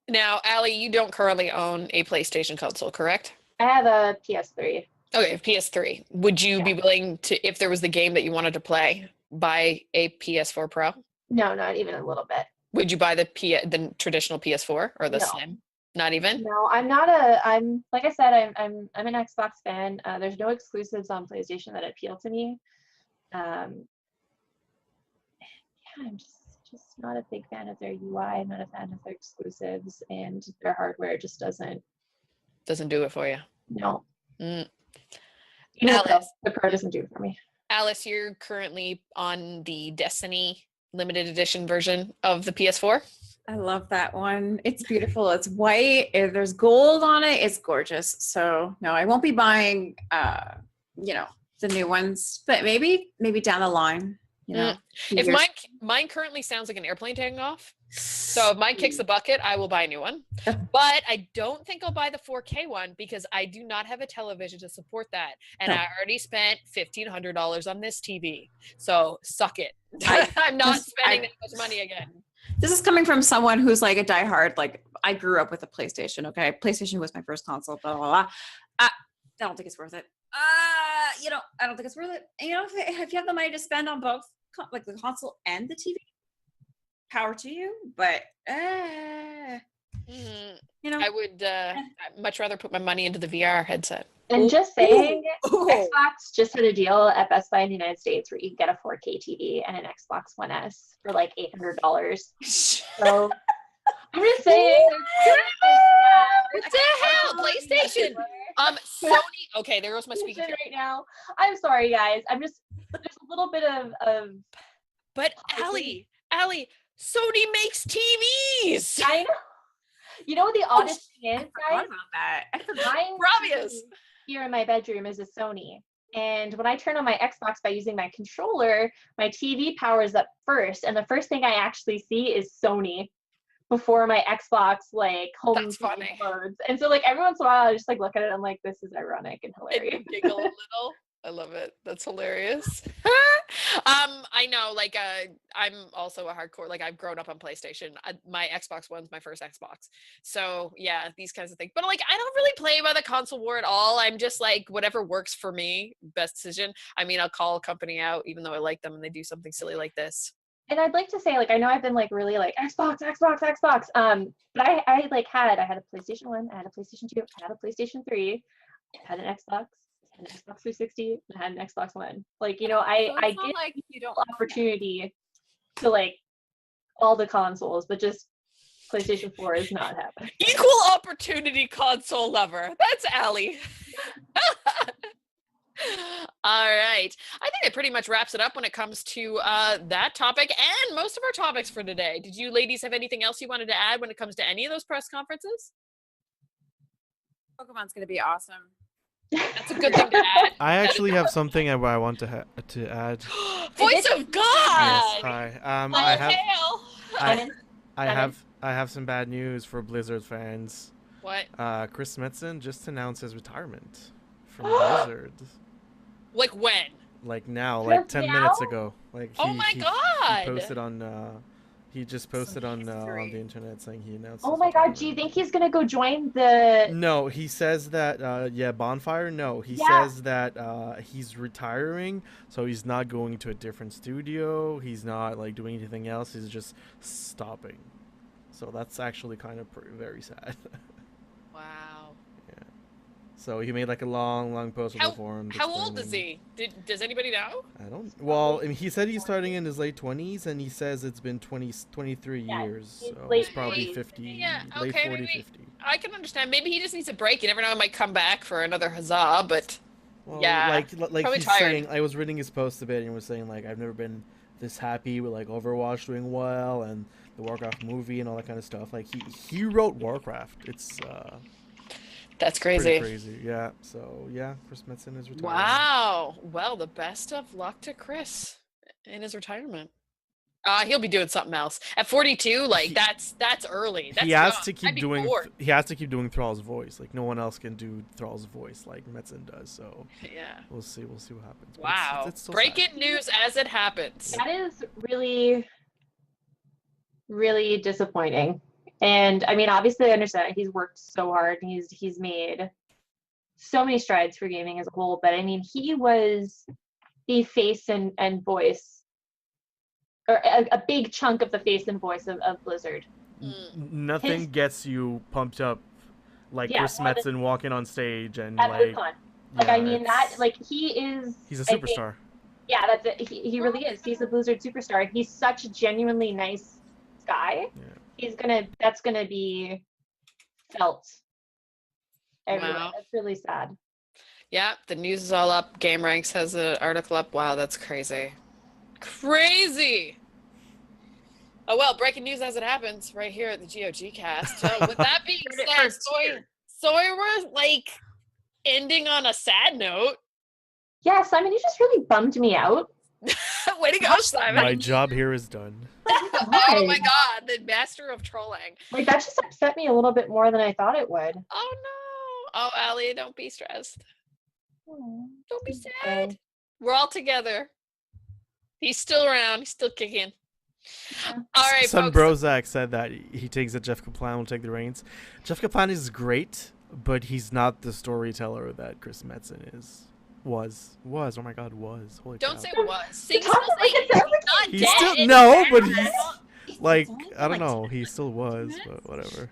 Now, Allie, you don't currently own a PlayStation console, correct? I have a PS3. Okay, PS3. Would you be willing to, if there was the game that you wanted to play, buy a PS4 Pro? No, not even a little bit. Would you buy the traditional PS4 or the No. Slim? Not even? No, I'm like I said, I'm an Xbox fan. There's no exclusives on PlayStation that appeal to me. Yeah, I'm just not a big fan of their UI. I'm not a fan of their exclusives, and their hardware just doesn't do it for you. No. Mm. Alice, the Pro doesn't do it for me. Alice, you're currently on the Destiny limited edition version of the PS4. I love that one. It's beautiful. It's white. There's gold on it. It's gorgeous. So no, I won't be buying the new ones, but maybe down the line, If mine currently sounds like an airplane taking off. So if mine kicks the bucket, I will buy a new one. But I don't think I'll buy the 4K one because I do not have a television to support that. And I already spent $1,500 on this TV. So suck it. I'm not spending that much money again. This is coming from someone who's like a diehard, like I grew up with a PlayStation, okay? PlayStation was my first console, blah, blah, blah. I don't think it's worth it. I don't think it's worth it. If you have the money to spend on both, like the console and the TV, power to you, but I would I'd much rather put my money into the VR headset. And just saying, Xbox just had a deal at Best Buy in the United States where you can get a 4K TV and an Xbox One S for like $800. So I'm just saying. What the hell? PlayStation. Sony. Okay, there goes my speaking right now. I'm sorry, guys. There's a little bit of. But Allie, Sony makes TVs. I know. You know what the oddest thing is, guys? Obvious. Here in my bedroom is a Sony. And when I turn on my Xbox by using my controller, my TV powers up first. And the first thing I actually see is Sony before my Xbox home That's funny. loads. And so every once in a while I just look at it and I'm like, this is ironic and hilarious. And you giggle a little. I love it. That's hilarious. I know, I'm also a hardcore, I've grown up on PlayStation. My Xbox One's my first Xbox. So yeah, these kinds of things. But I don't really play by the console war at all. I'm just whatever works for me, best decision. I mean, I'll call a company out even though I like them and they do something silly like this. And I'd like to say, I know I've been really Xbox. But I had a PlayStation 1, I had a PlayStation 2, I had a PlayStation 3, I had an Xbox. An Xbox 360 and I had an Xbox One. I get you don't opportunity to all the consoles, but just PlayStation 4 is not happening. Equal opportunity console lover. That's Allie. All right. I think that pretty much wraps it up when it comes to that topic and most of our topics for today. Did you ladies have anything else you wanted to add when it comes to any of those press conferences? Pokemon's going to be awesome. That's a good thing to add. I actually have something I want to add. Voice of God. Yes, hi. I have some bad news for Blizzard fans. What? Chris Metzen just announced his retirement from Blizzard. When? Now, 10 minutes ago. Oh my God! He posted on. He just posted on the internet saying he announced. Oh my God! Do you think he's gonna go join the? No, he says that. Bonfire. No, he says that he's retiring, so he's not going to a different studio. He's not doing anything else. He's just stopping. So that's actually kind of very sad. Wow. Yeah. So he made a long post on the forum. How old is he? Does anybody know? I don't. Well, he said he's starting in his late 20s, and he says it's been 23 years. So late it's probably 50. Yeah. Late Okay. 40, Maybe 50. I can understand. Maybe he just needs a break. You never know. It might come back for another huzzah. But well, yeah, probably he's tired. Saying. I was reading his post a bit, and he was saying I've never been this happy with Overwatch doing well and the Warcraft movie and all that kind of stuff. He wrote Warcraft. It's that's crazy. Crazy, yeah. So yeah, Chris Metzen is retiring. Wow. Well, the best of luck to Chris in his retirement. He'll be doing something else at 42. Like that's early. That's he has young. to keep I'd be doing. bored. He has to keep doing Thrall's voice. Like no one else can do Thrall's voice like Metzen does. So Yeah. we'll see. We'll see what happens. But Wow. it's still Breaking sad. news as it happens. That is really, really disappointing. And I mean, obviously, I understand he's worked so hard and he's made so many strides for gaming as a whole. But I mean, he was the face and voice, or a big chunk of the face and voice of Blizzard. Nothing gets you pumped up like Chris Metzen walking on stage and at like. BlizzCon. Like Yeah, I mean that like he's a superstar. Yeah, that's it. He really is. He's a Blizzard superstar. He's such a genuinely nice guy. Yeah. That's gonna be felt everywhere. Wow. That's really sad. Yeah, the news is all up. GameRanks has an article up. Wow, that's crazy. Crazy. Oh well, breaking news as it happens right here at the GoGCast. So with that being said, we're like ending on a sad note. Yeah, Simon, you just really bummed me out. Way to go, Simon. My job here is done. Oh my god, the master of trolling. Like that just upset me a little bit more than I thought it would. Oh no. Oh, Allie, don't be stressed. Don't be sad. We're all together. He's still around. He's still kicking. All right, Son folks. Brozak said that he thinks that Jeff Kaplan will take the reins. Jeff Kaplan is great, but he's not the storyteller that Chris Metzen is. Was. Oh my God, was. Holy Don't cow. say was. Sing Talk still like say it's not He's dead. still no, but he's like I don't know. He still was, but whatever.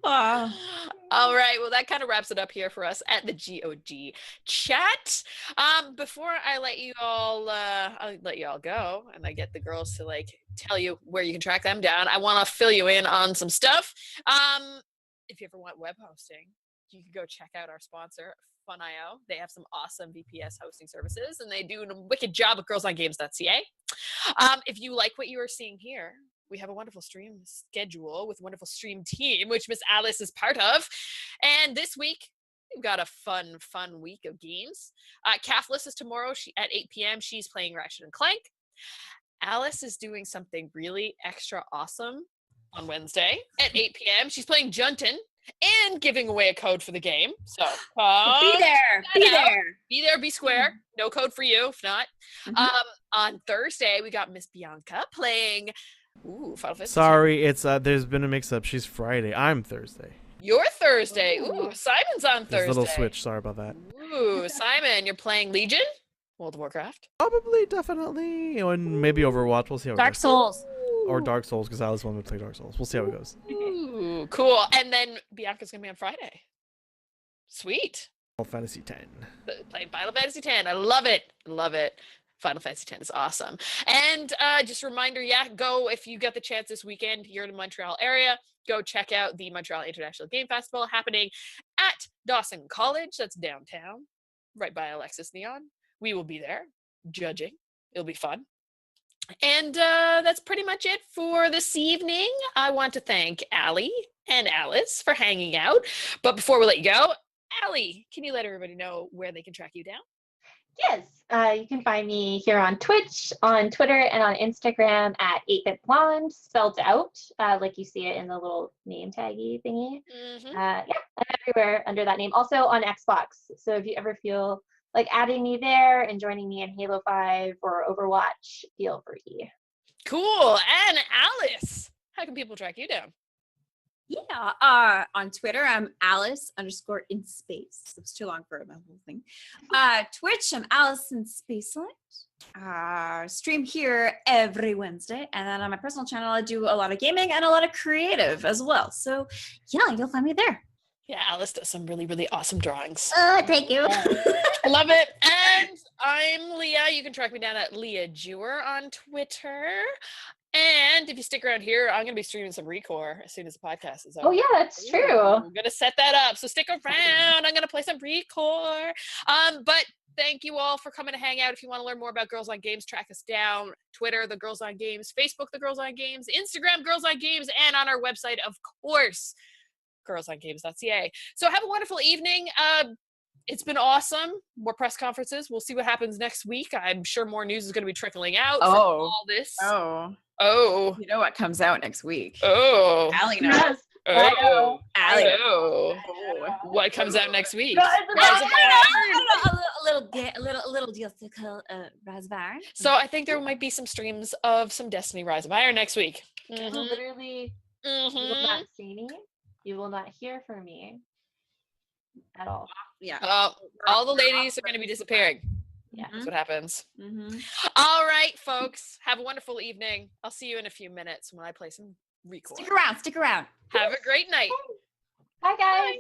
All right, well that kind of wraps it up here for us at the GOG chat. Before I let you all go and I get the girls to like tell you where you can track them down, I want to fill you in on some stuff. If you ever want web hosting, you can go check out our sponsor Fun.io. They have some awesome VPS hosting services and they do a wicked job at girlsongames.ca. If you like what you are seeing here, we have a wonderful stream schedule with a wonderful stream team, which Miss Alice is part of. And this week, we've got a fun week of games. Cathless is tomorrow at 8 p.m. She's playing Ratchet and Clank. Alice is doing something really extra awesome on Wednesday at 8 p.m. She's playing Juntin and giving away a code for the game. So be there, be square. No code for you, if not. On Thursday, we got Miss Bianca playing Final Fantasy. Sorry, it's there's been a mix-up. She's Friday. I'm Thursday. You're Thursday. Ooh, Simon's on Thursday. There's a little switch. Sorry about that. Ooh, Simon, you're playing Legion? World of Warcraft? Probably, definitely, and maybe Overwatch. We'll see how it Dark goes. Souls. Or Dark Souls, because Alice wanted to play Dark Souls. We'll see how it goes. Ooh, cool. And then Bianca's going to be on Friday. Sweet. Final Fantasy X. Playing Final Fantasy X. I love it. Love it. Final Fantasy X is awesome. And just a reminder, go if you get the chance this weekend here in the Montreal area, go check out the Montreal International Game Festival happening at Dawson College. That's downtown, right by Alexis Neon. We will be there judging. It'll be fun. And that's pretty much it for this evening. I want to thank Allie and Alice for hanging out. But before we let you go, Allie, can you let everybody know where they can track you down? Yes, you can find me here on Twitch, on Twitter, and on Instagram at 8bitblonde, spelled out, like you see it in the little name taggy thingy. I'm everywhere under that name. Also on Xbox. So if you ever feel like adding me there and joining me in Halo 5 or Overwatch, feel free. Cool. And Alice, how can people track you down? Yeah, on Twitter, I'm Alice_in_space. It was too long for my whole thing. Twitch, I'm Alice in Spacelight. Stream here every Wednesday. And then on my personal channel, I do a lot of gaming and a lot of creative as well. So yeah, you'll find me there. Yeah, Alice does some really, really awesome drawings. Thank you. I love it. And I'm Leah. You can track me down at Leah Jewer on Twitter. And if you stick around here, I'm going to be streaming some Recore as soon as the podcast is over. Oh, yeah, that's true. I'm going to set that up. So stick around. I'm going to play some Recore. But thank you all for coming to hang out. If you want to learn more about Girls on Games, track us down. Twitter, The Girls on Games. Facebook, The Girls on Games. Instagram, Girls on Games. And on our website, of course, girlsongames.ca. So have a wonderful evening. It's been awesome. More press conferences. We'll see what happens next week. I'm sure more news is going to be trickling out from all this. Oh. You know what comes out next week? Oh. Allie knows. Yes, Oh. Allie. Oh. Oh. What comes out next week? Rise of Rise of Iron. A little deal to call Rise of Iron. So I think there might be some streams of some Destiny Rise of Iron next week. Literally, you will not see me. You will not hear from me at all. Yeah. All the ladies are going to be disappearing. Yeah. That's what happens. Mm-hmm. All right, folks. Have a wonderful evening. I'll see you in a few minutes when I play some Record. Stick around. Have a great night. Bye, guys.